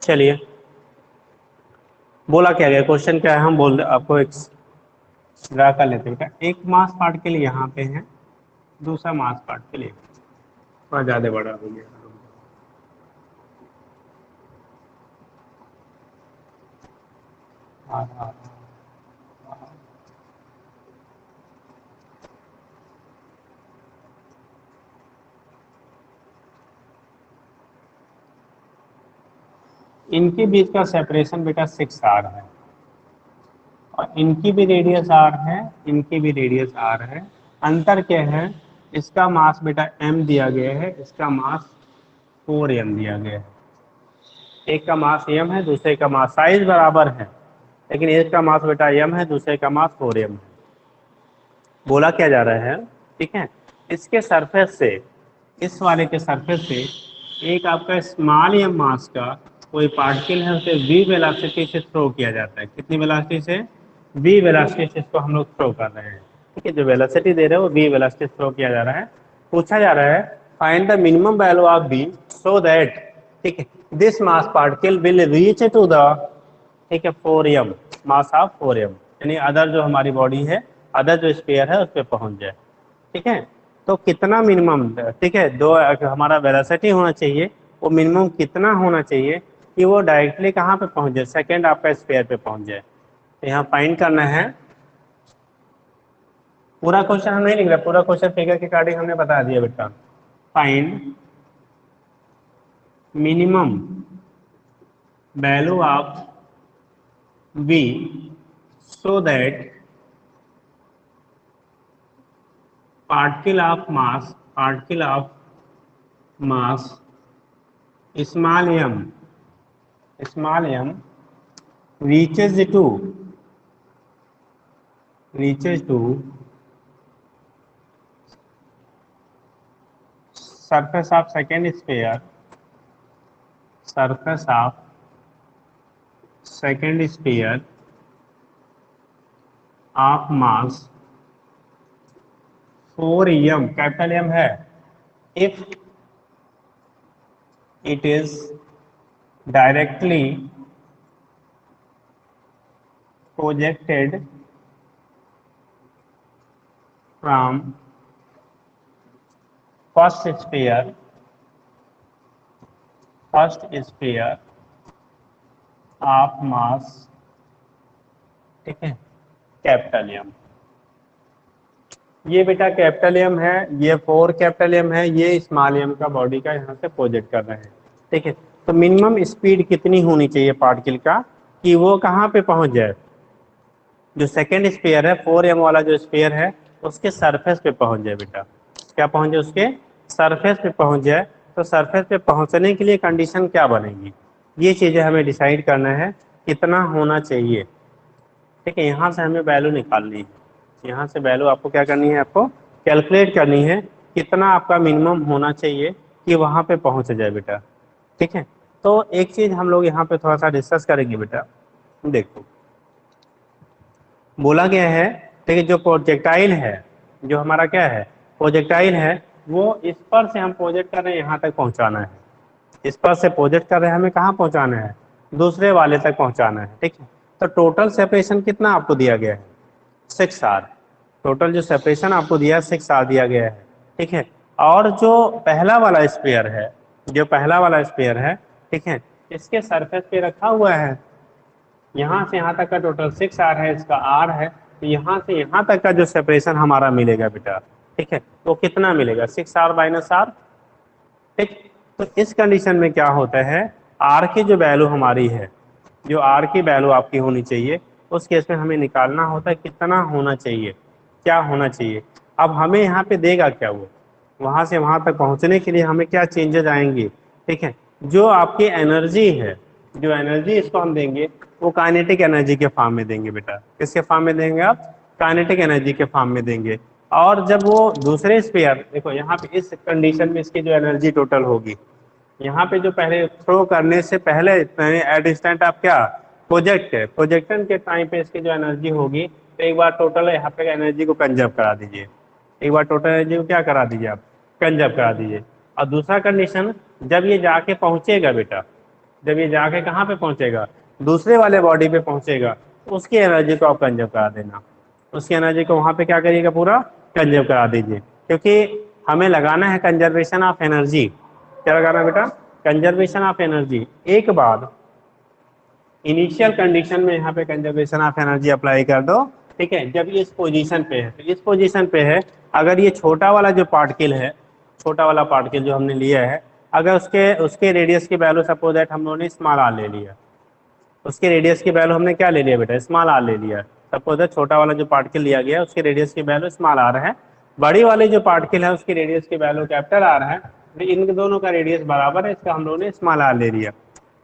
चलिए, बोला क्या गया, क्वेश्चन क्या है, हम बोल आपको एक ड्रा कर लेते हैं। एक मास पार्ट के लिए यहाँ पे है, दूसरा मास पार्ट के लिए थोड़ा ज़्यादा बड़ा हो गया। हाँ हाँ, इनके बीच का सेपरेशन बेटा 6r है, और इनकी भी रेडियस r है, इनकी भी रेडियस r है। अंतर क्या है, इसका मास बेटा m दिया गया है, इसका मास 4m दिया गया है। एक का मास m है, दूसरे का मास, साइज बराबर है, लेकिन एक का मास बेटा m है, दूसरे का मास 4m है। बोला क्या जा रहा है, ठीक है, इसके सरफेस से, इस वाले के सरफेस से एक आपका स्मॉल m मास का कोई पार्टिकल है, उसे v वेलोसिटी से थ्रो किया जाता है। कितनी वेलोसिटी से? v वेलोसिटी से इसको हम लोग थ्रो कर रहे हैं। ठीक है, जो वेलोसिटी दे रहे हैं वो v वेलोसिटी थ्रो किया जा रहा है। पूछा जा रहा है find the minimum value of v so that, ठीक है, this mass particle will reach to the, ठीक है, 4m, मास ऑफ 4m, यानी अदर जो हमारी बॉडी है, अदर जो स्फीयर है उस पर पहुंच जाए। ठीक है, तो कितना मिनिमम, ठीक है, दो हमारा वेलोसिटी होना चाहिए, वो मिनिमम कितना होना चाहिए कि वो डायरेक्टली कहाँ पे पहुंच जाए, सेकंड आपका स्फीयर पे पहुंच जाए। तो यहाँ फाइंड करना है। पूरा क्वेश्चन हम नहीं लिख रहे, पूरा क्वेश्चन फिगर के अकॉर्डिंग हमने बता दिया बेटा। Find minimum value of v so that particle of mass small m reaches to surface of second sphere of mass 4m, capital M है, if it is directly projected from first sphere of mass, ठीक है, capital M। ये बेटा capital M है, ये 4 capital M है, ये small m का बॉडी का यहाँ से प्रोजेक्ट कर रहे हैं। ठीक है, तो मिनिमम स्पीड कितनी होनी चाहिए पार्टिकल का कि वो कहाँ पे पहुंच जाए, जो सेकेंड स्फीयर है, 4m वाला जो स्फीयर है, उसके सरफेस पे पहुंच जाए बेटा। क्या पहुंच जाए? उसके सरफेस पे पहुंच जाए। तो सरफेस पे पहुंचने के लिए कंडीशन क्या बनेगी, ये चीज़ें हमें डिसाइड करना है, कितना होना चाहिए। ठीक है, यहाँ से हमें वैल्यू निकालनी है, यहाँ से वैल्यू आपको क्या करनी है, आपको कैलकुलेट करनी है कितना आपका मिनिमम होना चाहिए कि वहाँ पे पहुँच जाए बेटा। ठीक है, तो एक चीज़ हम लोग यहाँ पे थोड़ा सा डिस्कस करेंगे बेटा। देखो बोला गया है, ठीक है, जो प्रोजेक्टाइल है, जो हमारा क्या है प्रोजेक्टाइल है, वो इस पर से हम प्रोजेक्ट कर रहे हैं, यहाँ तक पहुँचाना है। इस पर से प्रोजेक्ट कर रहे हैं, हमें कहाँ पहुँचाना है, दूसरे वाले तक पहुँचाना है। ठीक है, तो टोटल सेपरेशन कितना आपको दिया गया है, 6r। टोटल जो सेपरेशन आपको दिया है 6r दिया गया है। ठीक है, और जो पहला वाला स्फीयर है, ठीक है, इसके सरफेस पे रखा हुआ है, यहाँ से यहाँ तक का टोटल 6r है, इसका r है, तो यहाँ से यहाँ तक का जो सेपरेशन हमारा मिलेगा बेटा, ठीक है, तो कितना मिलेगा, 6r माइनस r। ठीक, तो इस कंडीशन में क्या होता है, r की जो वैल्यू हमारी है, जो r की वैल्यू आपकी होनी चाहिए, उस केस में हमें निकालना होता है कितना होना चाहिए, क्या होना चाहिए। अब हमें यहाँ पे देगा क्या, वो वहाँ से वहाँ तक पहुँचने के लिए हमें क्या चेंजेस आएंगे। ठीक है, जो आपकी एनर्जी है, जो एनर्जी इसको हम देंगे वो काइनेटिक एनर्जी के फॉर्म में देंगे बेटा। किसके फॉर्म में देंगे आप, काइनेटिक एनर्जी के फॉर्म में देंगे। और जब वो दूसरे स्फीयर, देखो यहाँ पे इस कंडीशन में इसकी जो एनर्जी टोटल होगी, यहाँ पे जो पहले थ्रो करने से पहले एट इंस्टेंट आप क्या प्रोजेक्शन के टाइम पे इसकी जो एनर्जी होगी, तो एक बार टोटल यहाँ पे एनर्जी को कंजर्व करा दीजिए, एक बार टोटल एनर्जी को क्या करा दीजिए आप, कंजर्व करा दीजिए। और दूसरा कंडीशन, जब ये जाके पहुँचेगा बेटा, जब ये जाके कहाँ पे पहुँचेगा, दूसरे वाले बॉडी पे पहुँचेगा, तो उसकी एनर्जी को आप कंजर्व करा देना, उसकी एनर्जी को वहाँ पे क्या करिएगा, पूरा कंजर्व करा दीजिए, क्योंकि हमें लगाना है कंजर्वेशन ऑफ एनर्जी। क्या लगाना है बेटा, कंजर्वेशन ऑफ एनर्जी। एक बार इनिशियल कंडीशन में यहाँ पे कंजर्वेशन ऑफ एनर्जी अप्लाई कर दो। ठीक है, जब ये इस पोजीशन पे है, तो इस पोजीशन पे है, अगर ये छोटा वाला जो पार्टिकल है, छोटा वाला पार्टिकल जो हमने लिया है, अगर उसके रेडियस की वैल्यू सपोज दैट हम लोगों ने स्मॉल आर ले लिया, उसके रेडियस की वैल्यू हमने क्या ले लिया बेटा, स्मॉल आर ले लिया। सपोज दैट छोटा वाला जो पार्टिकल लिया गया उसके रेडियस की वैल्यू स्मॉल आर है, बड़ी वाली जो पार्टिकल है उसकी रेडियस की वैल्यू कैपिटल आर है। इन दोनों का रेडियस बराबर है, इसका हम लोगों ने स्मॉल आर ले लिया।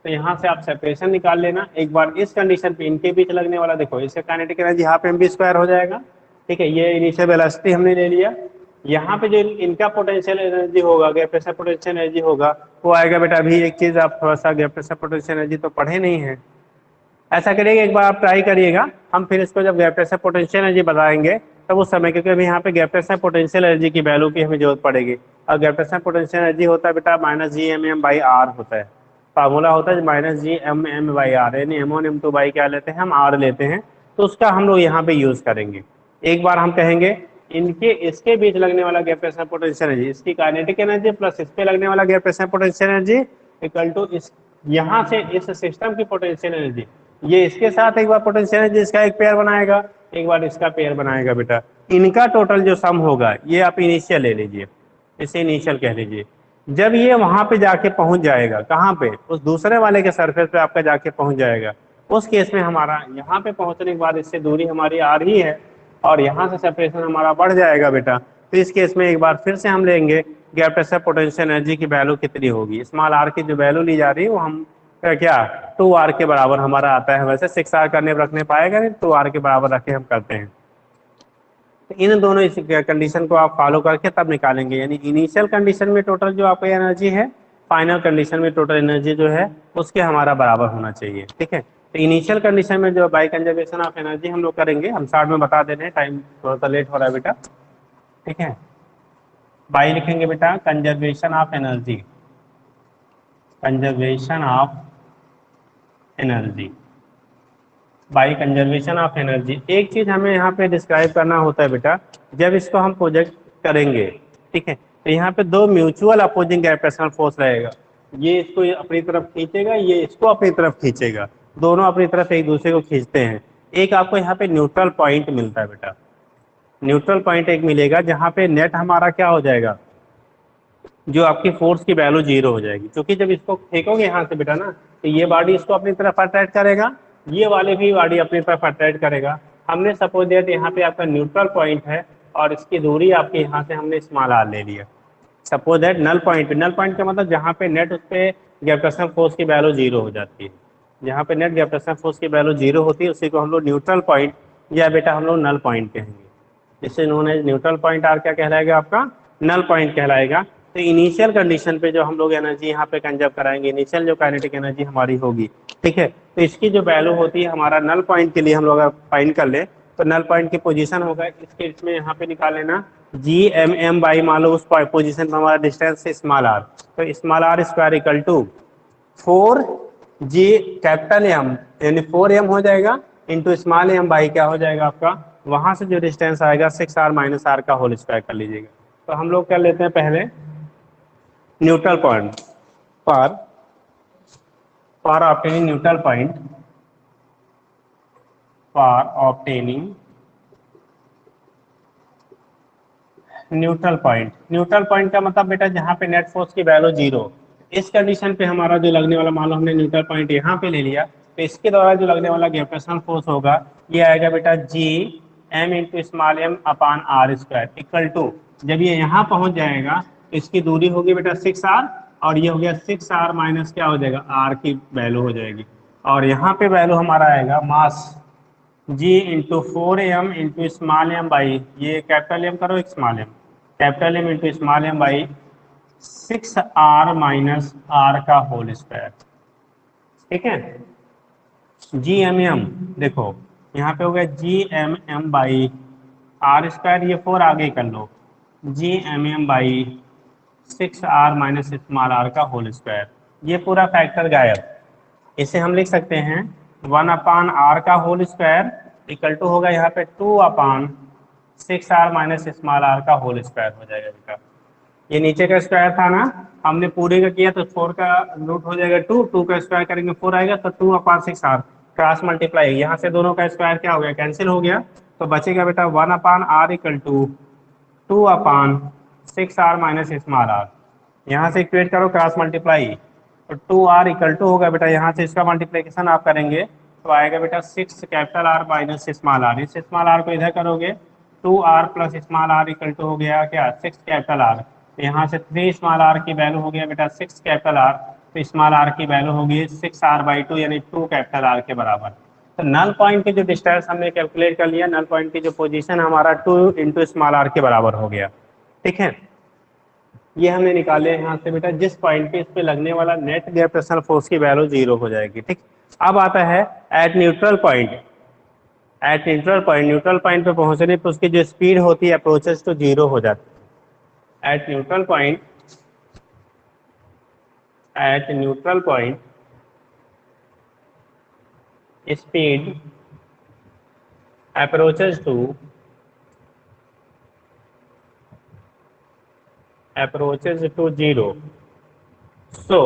तो यहाँ से आप सेपरेशन निकाल लेना। एक बार इस कंडीशन पे इनके बीच लगने वाला देखो, इसका काइनेटिक एनर्जी यहाँ पे mv स्क्वायर हो जाएगा, ठीक है। ये इनिशियल वेलोसिटी हमने ले लिया। यहाँ पे जो इनका पोटेंशियल एनर्जी होगा, गैप प्रेशर पोटेंशियल एनर्जी होगा, वो आएगा बेटा। अभी एक चीज आप थोड़ा सा गैप प्रेशर पोटेंशियल एनर्जी तो पढ़े नहीं है, ऐसा करिएगा एक बार आप ट्राई करिएगा, हम फिर इसको जब गैप प्रेशर पोटेंशियल एनर्जी बताएंगे तब उस समय, क्योंकि अभी यहाँ पे गैप प्रेशर पोटेंशियल एनर्जी की वैल्यू की हमें जरूरत पड़ेगी। और गैप प्रेशर पोटेंशियल एनर्जी होता है बेटा -Gmm/r होता है, फार्मूला होता है -Gmm/r, यानी m1 m2 बाई क्या लेते हैं हम, r लेते हैं, तो उसका हम लोग यहाँ पे यूज करेंगे। एक बार हम कहेंगे इनके इसके बीच लगने वाला गैप प्रेशर पोटेंशियल एनर्जी, इसकी काइनेटिक एनर्जी प्लस इस पे लगने वाला gap pressure potential energy equal to इस यहाँ से इस सिस्टम की पोटेंशियल एनर्जी, ये इसके साथ एक बार पोटेंशियल एनर्जी इसका एक पेयर बनाएगा, एक बार इसका पेयर बनाएगा बेटा। इनका टोटल जो सम होगा, ये आप इनिशियल ले लीजिए, इसे इनिशियल कह लीजिए। जब ये वहां पे जाके पहुंच जाएगा, कहाँ पे, उस दूसरे वाले के सरफेस पे आपका जाके पहुंच जाएगा, उस केस में हमारा यहाँ पे पहुंचने के बाद इससे दूरी हमारी आ रही है और यहाँ से सेपरेशन हमारा बढ़ जाएगा बेटा। तो इस केस में एक बार फिर से हम लेंगे गैप प्रेशर पोटेंशियल एनर्जी की वैल्यू कितनी होगी, स्मॉल आर की जो वैल्यू ली जा रही है वो हम क्या 2r के बराबर हमारा आता है। वैसे 6r करने रखने पाएगा नहीं, 2r के बराबर रखे हम करते हैं। तो इन दोनों इस कंडीशन को आप फॉलो करके तब निकालेंगे, यानी इनिशियल कंडीशन में टोटल जो आपका एनर्जी है, फाइनल कंडीशन में टोटल एनर्जी जो है उसके हमारा बराबर होना चाहिए, ठीक है। तो इनिशियल कंडीशन में जो बाई कंजर्वेशन ऑफ एनर्जी हम लोग करेंगे, हम शॉर्ट में बता दे रहे हैं, टाइम थोड़ा सा लेट हो रहा है बेटा, ठीक है। बाई लिखेंगे बेटा conservation of energy, conservation of energy, by conservation of energy. एक चीज हमें यहाँ पे डिस्क्राइब करना होता है बेटा, जब इसको हम प्रोजेक्ट करेंगे, ठीक है, तो यहाँ पे दो म्यूचुअल अपोजिंग ग्रेविटेशनल फोर्स रहेगा, ये इसको अपनी तरफ खींचेगा, ये इसको अपनी तरफ खींचेगा, दोनों अपनी तरफ एक दूसरे को खींचते हैं। एक आपको यहाँ पे न्यूट्रल पॉइंट मिलता है बेटा, न्यूट्रल पॉइंट एक मिलेगा जहाँ पे नेट हमारा क्या हो जाएगा, जो आपकी फोर्स की वैल्यू 0 हो जाएगी, क्योंकि जब इसको फेंकोगे यहाँ से बेटा ना, तो ये बॉडी इसको अपनी तरफ अट्रैक्ट करेगा, ये वाले भी बॉडी अपनी तरफ अट्रैक्ट करेगा। हमने सपोज दिया यहाँ पे आपका न्यूट्रल पॉइंट है और इसकी दूरी आपके यहाँ से हमने स्मॉल आर ले लिया। सपोज दैट नल पॉइंट पे, नल पॉइंट का मतलब जहाँ पे नेट उस पर ग्रेविटेशनल फोर्स की वैल्यू 0 हो जाती है, जहाँ पे नेट ग्रेविटेशनल फोर्स की वैल्यू 0 होती है उसी को हम लोग न्यूट्रल पॉइंट या बेटा हम लोग नल पॉइंट कहेंगे। इससे known as neutral point are क्या कहलाएगा, आपका नल पॉइंट कहलाएगा। तो इनिशियल कंडीशन पे जो हम लोग एनर्जी यहाँ पे कंजर्व कराएंगे, इनिशियल जो काइनेटिक एनर्जी हमारी होगी, ठीक है, तो इसकी जो वैल्यू होती है हमारा नल पॉइंट के लिए हम लोग फाइंड कर ले, तो नल पॉइंट की पोजीशन होगा इस केस में यहाँ पे निकाल लेना Gmm बाई, मान लो उस पोजीशन पर हमारा डिस्टेंस है स्मॉल आर, तो small R square equal to 4G capital M, यानी 4m हो जाएगा इंटू स्मॉल m बाई क्या हो जाएगा आपका, वहां से जो डिस्टेंस आएगा 6r माइनस r का होल स्क्वायर कर लीजिएगा। तो हम लोग कर लेते हैं पहले neutral point for obtaining neutral point, for obtaining neutral point. Neutral point का मतलब बेटा जहाँ पे नेट फोर्स की वैल्यू 0, इस कंडीशन पे हमारा जो लगने वाला, मान लो हमने न्यूट्रल पॉइंट यहाँ पे ले लिया, तो इसके द्वारा जो लगने वाला ग्रेविटेशनल फोर्स होगा ये आएगा बेटा Gm into small m upon r square equal to, जब ये यहाँ पहुंच जाएगा तो इसकी दूरी होगी बेटा 6r और ये हो गया 6r माइनस क्या हो जाएगा, r की वैल्यू हो जाएगी, और यहाँ पे वैल्यू हमारा आएगा मास G into 4m into small m by, ये कैपिटल M करो small m, capital M into small m by 6r minus r का होल स्क्वायर, ठीक है। Gmm देखो यहाँ पे हो गया Gmm बाई r स्क्वायर, ये 4 आगे कर लो, Gmm by 6r minus small r का होल स्क्वायर, ये पूरा फैक्टर गायब। इसे हम लिख सकते हैं 1 अपान r का होल स्क्वायर इक्वल टू होगा यहाँ पे 2 upon 6r minus small r का होल स्क्वायर हो जाएगा बेटा। ये नीचे का स्क्वायर था ना, हमने पूरे का किया तो 4 का रूट हो जाएगा 2, 2 का स्क्वायर करेंगे 4 आएगा, तो 2 अपान 6r क्रॉस मल्टीप्लाई, यहाँ से दोनों का स्क्वायर क्या हो गया, कैंसिल हो गया, तो बचेगा बेटा 1 upon r equal to 2 upon 6r minus small r, यहाँ से इक्वेट करो क्रॉस मल्टीप्लाई, तो 2r इक्वल टू होगा बेटा, यहाँ से इसका मल्टीप्लिकेशन आप करेंगे तो आएगा बेटा 6 capital R minus small r, इस स्मॉल r को इधर करोगे 2r plus small r equal to हो गया क्या 6 कैपिटल R, तो यहाँ से 3 स्मॉल r की वैल्यू हो गया बेटा 6 कैपिटल R, तो स्मॉल आर की वैल्यू होगी 6r/2 यानी 2 कैपिटल आर के बराबर। तो नल पॉइंट की जो डिस्टेंस हमने कैलकुलेट कर लिया, नल पॉइंट की जो पोजीशन हमारा 2 इंटू स्मॉल आर के बराबर हो गया। ठीक है, ये हमने निकाले यहाँ से बेटा, जिस पॉइंट पे इस पे लगने वाला नेट ग्रेविटेशनल फोर्स की वैल्यू 0 हो जाएगी। ठीक, अब आता है at neutral point. At neutral point पे पहुंचने पर उसकी जो स्पीड होती है अप्रोचेस टू 0 हो जाती है। At neutral point speed approaches to 0। So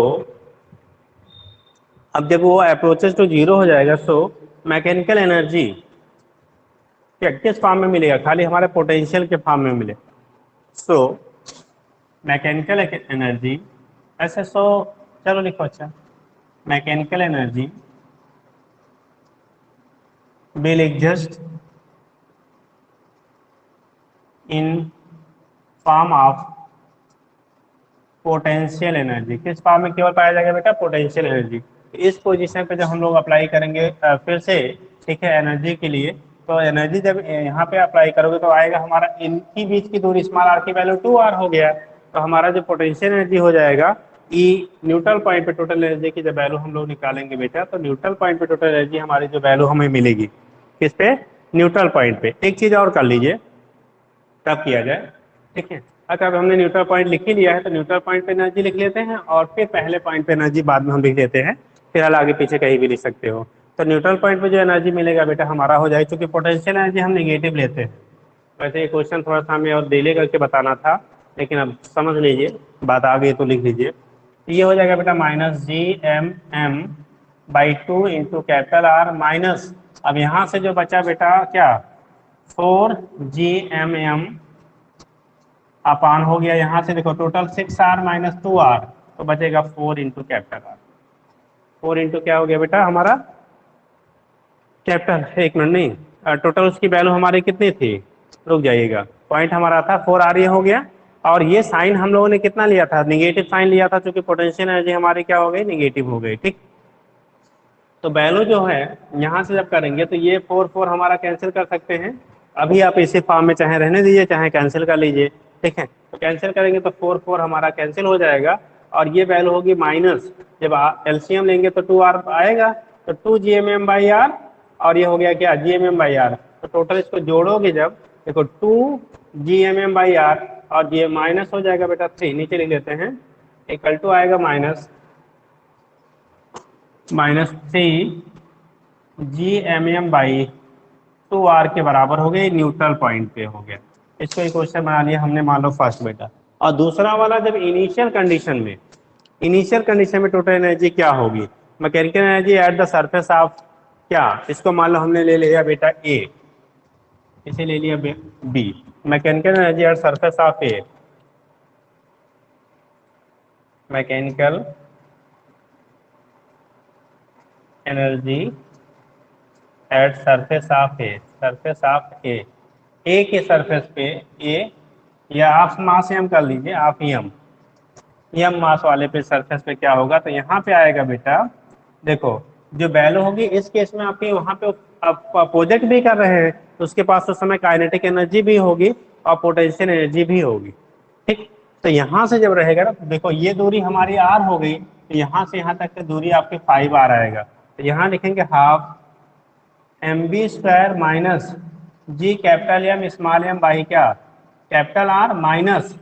अब जब वो अप्रोचेस टू 0 हो जाएगा, सो मैकेनिकल एनर्जी क्या किस फॉर्म में मिलेगा, खाली हमारे पोटेंशियल के फॉर्म में मिले। सो मैकेनिकल एनर्जी ऐसे, सो चलो लिखो, अच्छा mechanical energy will exist in form of potential energy. किस फॉर्म में केवल पाया जाएगा बेटा, पोटेंशियल एनर्जी। इस पोजीशन पे जब हम लोग अप्लाई करेंगे फिर से, ठीक है, एनर्जी के लिए, तो एनर्जी जब यहाँ पे अप्लाई करोगे तो आएगा हमारा इनकी बीच की दूरी स्मॉल आर की वैल्यू 2r हो गया। तो हमारा जो पोटेंशियल एनर्जी हो जाएगा ई न्यूट्रल पॉइंट पे टोटल एनर्जी की जब वैल्यू हम लोग निकालेंगे बेटा, तो न्यूट्रल पॉइंट पे टोटल एनर्जी हमारी जो वैल्यू हमें मिलेगी किस पे, न्यूट्रल पॉइंट पे। एक चीज और कर लीजिए, तब किया जाए। ठीक है, अच्छा अब हमने न्यूट्रल पॉइंट लिख ही लिया है, तो न्यूट्रल पॉइंट पे एनर्जी लिख लेते हैं और फिर पहले पॉइंट पे एनर्जी बाद में हम लिख लेते हैं, फिर आगे पीछे कहीं भी लिख सकते हो। तो न्यूट्रल पॉइंट पे जो एनर्जी मिलेगा बेटा हमारा हो जाए, क्योंकि पोटेंशियल एनर्जी हम नेगेटिव लेते हैं। वैसे ये क्वेश्चन थोड़ा सा हमें और डिले करके बताना था, लेकिन अब समझ लीजिए, बात आ गई तो लिख लीजिए। ये हो जाएगा बेटा -GMM/2 into capital R minus, अब यहाँ से जो बचा बेटा क्या, 4GMM अपान हो गया, यहाँ से देखो टोटल 6r माइनस 2r, तो बचेगा 4 इंटू कैपिटल आर। 4 इंटू क्या हो गया बेटा हमारा कैपिटल, एक मिनट नहीं, टोटल उसकी वैल्यू हमारी कितनी थी, रुक जाइएगा, पॉइंट हमारा था 4r, ये हो गया। और ये साइन हम लोगों ने कितना लिया था, निगेटिव साइन लिया था, क्योंकि पोटेंशियल एनर्जी हमारी क्या हो गई, निगेटिव हो गई। ठीक, तो वैल्यू जो है यहाँ से जब करेंगे तो ये 4 हमारा कैंसिल कर सकते हैं। अभी आप इसी फॉर्म में चाहे रहने दीजिए चाहे कैंसिल कर लीजिए। ठीक है, तो कैंसिल करेंगे तो 4 हमारा कैंसिल हो जाएगा, और ये वैल्यू होगी माइनस, जब एलसीएम लेंगे तो 2r आएगा, तो 2GMM/r, और ये हो गया क्या, GMM/r। तो टोटल इसको जोड़ोगे जब, देखो 2GMM/r और ये माइनस हो जाएगा बेटा 3, नीचे लिख लेते हैं, इक्वल टू आएगा -3GMM/2r के बराबर हो गए, न्यूट्रल पॉइंट पे हो गया। इसको एक क्वेश्चन बना लिया हमने, मान लो फर्स्ट बेटा। और दूसरा वाला जब इनिशियल कंडीशन में टोटल एनर्जी क्या होगी, mechanical energy at the surface of क्या, इसको मान लो हमने ले लिया बेटा ए, इसे ले लिया B, mechanical energy at surface of A, mechanical energy at surface of A, A के सरफेस पे, ए या आप मास एम कर लीजिए, आप एम मास वाले पे सरफेस पे क्या होगा, तो यहाँ पे आएगा बेटा, देखो जो वैल्यू होगी इस केस में आपकी वहाँ पे आप प्रोजेक्ट भी कर रहे हैं, तो उसके पास उस समय काइनेटिक एनर्जी भी होगी और पोटेंशियल एनर्जी भी होगी। ठीक, तो यहाँ से जब रहेगा ना, देखो ये दूरी हमारी r हो गई, तो यहाँ से यहाँ तक की दूरी आपके 5r आएगा, तो यहाँ लिखेंगे half mv² minus G capital M small M by क्या, capital R minus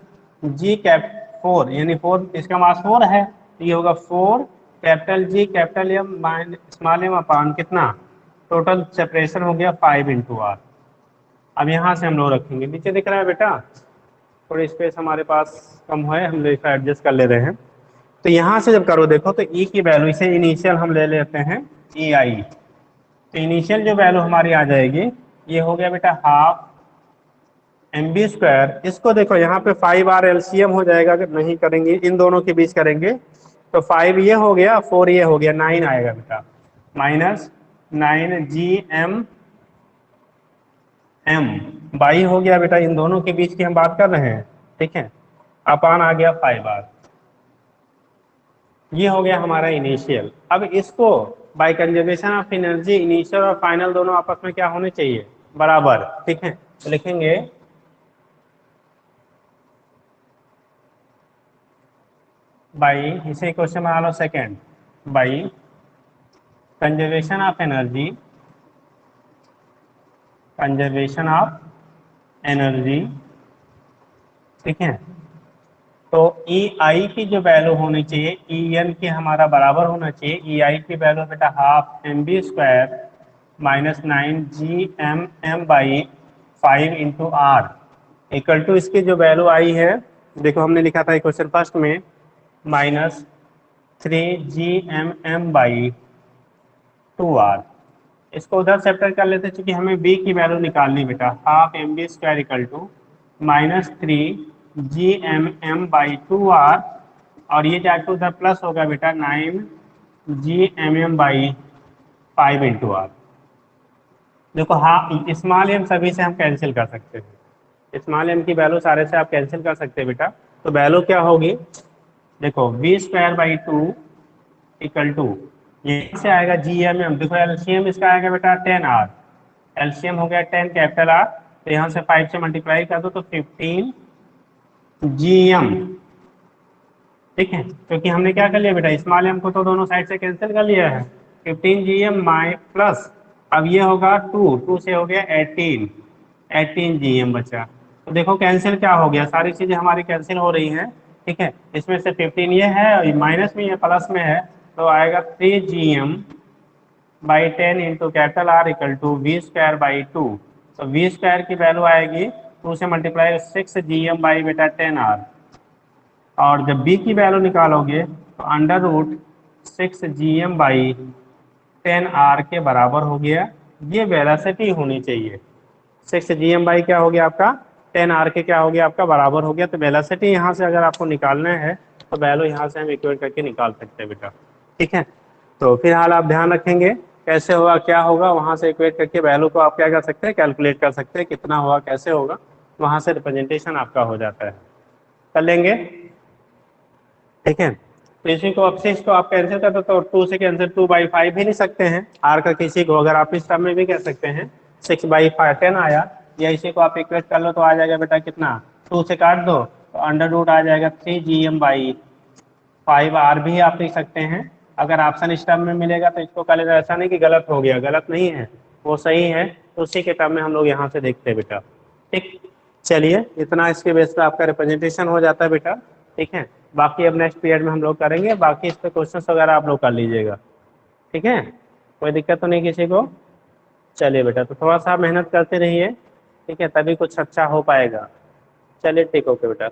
G cap 4, यानी 4 इसका मास 4 है, तो ये होगा 4 capital G capital M small M upon कितना, टोटल सेपरेशन हो गया 5 इंटू आर। अब यहाँ से हम लोग रखेंगे, नीचे दिख रहा है बेटा, थोड़ी स्पेस हमारे पास कम है, हम इसका एडजस्ट कर ले रहे हैं। तो यहाँ से जब करो देखो, तो ई की वैल्यू, इसे इनिशियल हम ले लेते हैं ई आई, तो इनिशियल जो वैल्यू हमारी आ जाएगी, ये हो गया बेटा हाफ mv², इसको देखो यहाँ पे 5r एलसीएम हो जाएगा, अगर नहीं करेंगे इन दोनों के बीच करेंगे तो 5 ये हो गया, 4 ये हो गया, 9 आएगा बेटा, माइनस 9GMM बाई हो गया बेटा, इन दोनों के बीच की हम बात कर रहे हैं। ठीक है, अपान आ गया 5r, ये हो गया हमारा इनिशियल। अब इसको by conservation of energy initial और फाइनल दोनों आपस में क्या होने चाहिए, बराबर। ठीक है, तो लिखेंगे बाई, इसे क्वेश्चन बना लो second, by conservation of energy, conservation of energy, ठीक है, तो ई आई की जो वैल्यू होनी चाहिए ई एन की हमारा बराबर होना चाहिए। ई आई की वैल्यू बेटा half M B square minus 9 GM/5 into R equal to, इसकी जो वैल्यू आई है, देखो हमने लिखा था क्वेश्चन फर्स्ट में -3 GM/2 आर। इसको उधर सेपरेट कर लेते, चूंकि हमें बी की वैल्यू निकालनी बेटा, half M B square equal to -3 GM/2 R, और ये जाके उधर प्लस होगा बेटा 9 GM/5 इंटू आर। देखो हाँ, स्मॉल एम सभी से हम कैंसिल कर सकते हैं, स्मॉल एम की वैल्यू सारे से आप कैंसिल कर सकते हैं बेटा। तो वैल्यू क्या होगी, देखो v²/2 इक्वल टू, ये से आएगा GM/m, देखो एलसीएम इसका आएगा बेटा 10R, एलसीएम हो गया 10 कैपिटल आर, तो यहाँ से 5 से मल्टीप्लाई कर दो तो 15 GM। ठीक है, क्योंकि हमने क्या कर लिया बेटा, स्मॉल एम को तो दोनों साइड से कैंसिल कर लिया है, 15 GM माइ प्लस, अब ये होगा 2 से हो गया 18 GM बचा। तो देखो कैंसिल क्या हो गया, सारी चीजें हमारी कैंसिल हो रही हैं। ठीक है, इसमें से 15 ये है और माइनस में, ये प्लस में है, तो आएगा 3 GM/10 into capital R equal to v²/2। तो v² की वैल्यू आएगी 2 से मल्टीप्लाई 6 GM बाई बेटा 10R, और जब b की वैल्यू निकालोगे तो √6 GM/10R के बराबर हो गया। ये वेलोसिटी होनी चाहिए, 6 GM क्या हो गया आपका 10R के क्या हो गया आपका बराबर हो गया। तो वेलोसिटी यहाँ से अगर आपको निकालना है तो वैल्यू यहाँ से हम इक्वेट करके निकाल सकते हैं बेटा। ठीक है, तो फिलहाल आप ध्यान रखेंगे कैसे होगा क्या होगा, वहाँ से इक्वेट करके वैल्यू को आप क्या कर सकते हैं, कैलकुलेट कर सकते हैं कितना होगा कैसे होगा, वहाँ से रिप्रेजेंटेशन आपका हो जाता है, कर लेंगे। ठीक है, तो इसी को अब से इसको आप कैंसिल कर दो तो 2 से कैंसिल 2/5 भी लिख सकते हैं आर का, किसी को अगर आप इस टर्म में भी कह सकते हैं 6/10 आया, या इसी को आप इक्वेट कर लो तो आ जाएगा बेटा कितना, 2 से काट दो तो अंडर रूट आ जाएगा 3 GM/5R भी आप लिख सकते हैं। अगर ऑप्शन इस टर्म में मिलेगा तो इसको कर लेना, ऐसा नहीं कि गलत हो गया, गलत नहीं है, वो सही है, तो उसी के टर्म में हम लोग यहाँ से देखते हैं बेटा। ठीक, चलिए इतना इसके बेस पे आपका रिप्रेजेंटेशन हो जाता है बेटा। ठीक है, बाकी अब नेक्स्ट पीरियड में हम लोग करेंगे, बाकी इस पे क्वेश्चन वगैरह आप लोग कर लीजिएगा। ठीक है, कोई दिक्कत तो नहीं किसी को। चलिए बेटा, तो थोड़ा सा मेहनत करते रहिए, ठीक है, तभी कुछ अच्छा हो पाएगा। चलिए ठीक, ओके बेटा।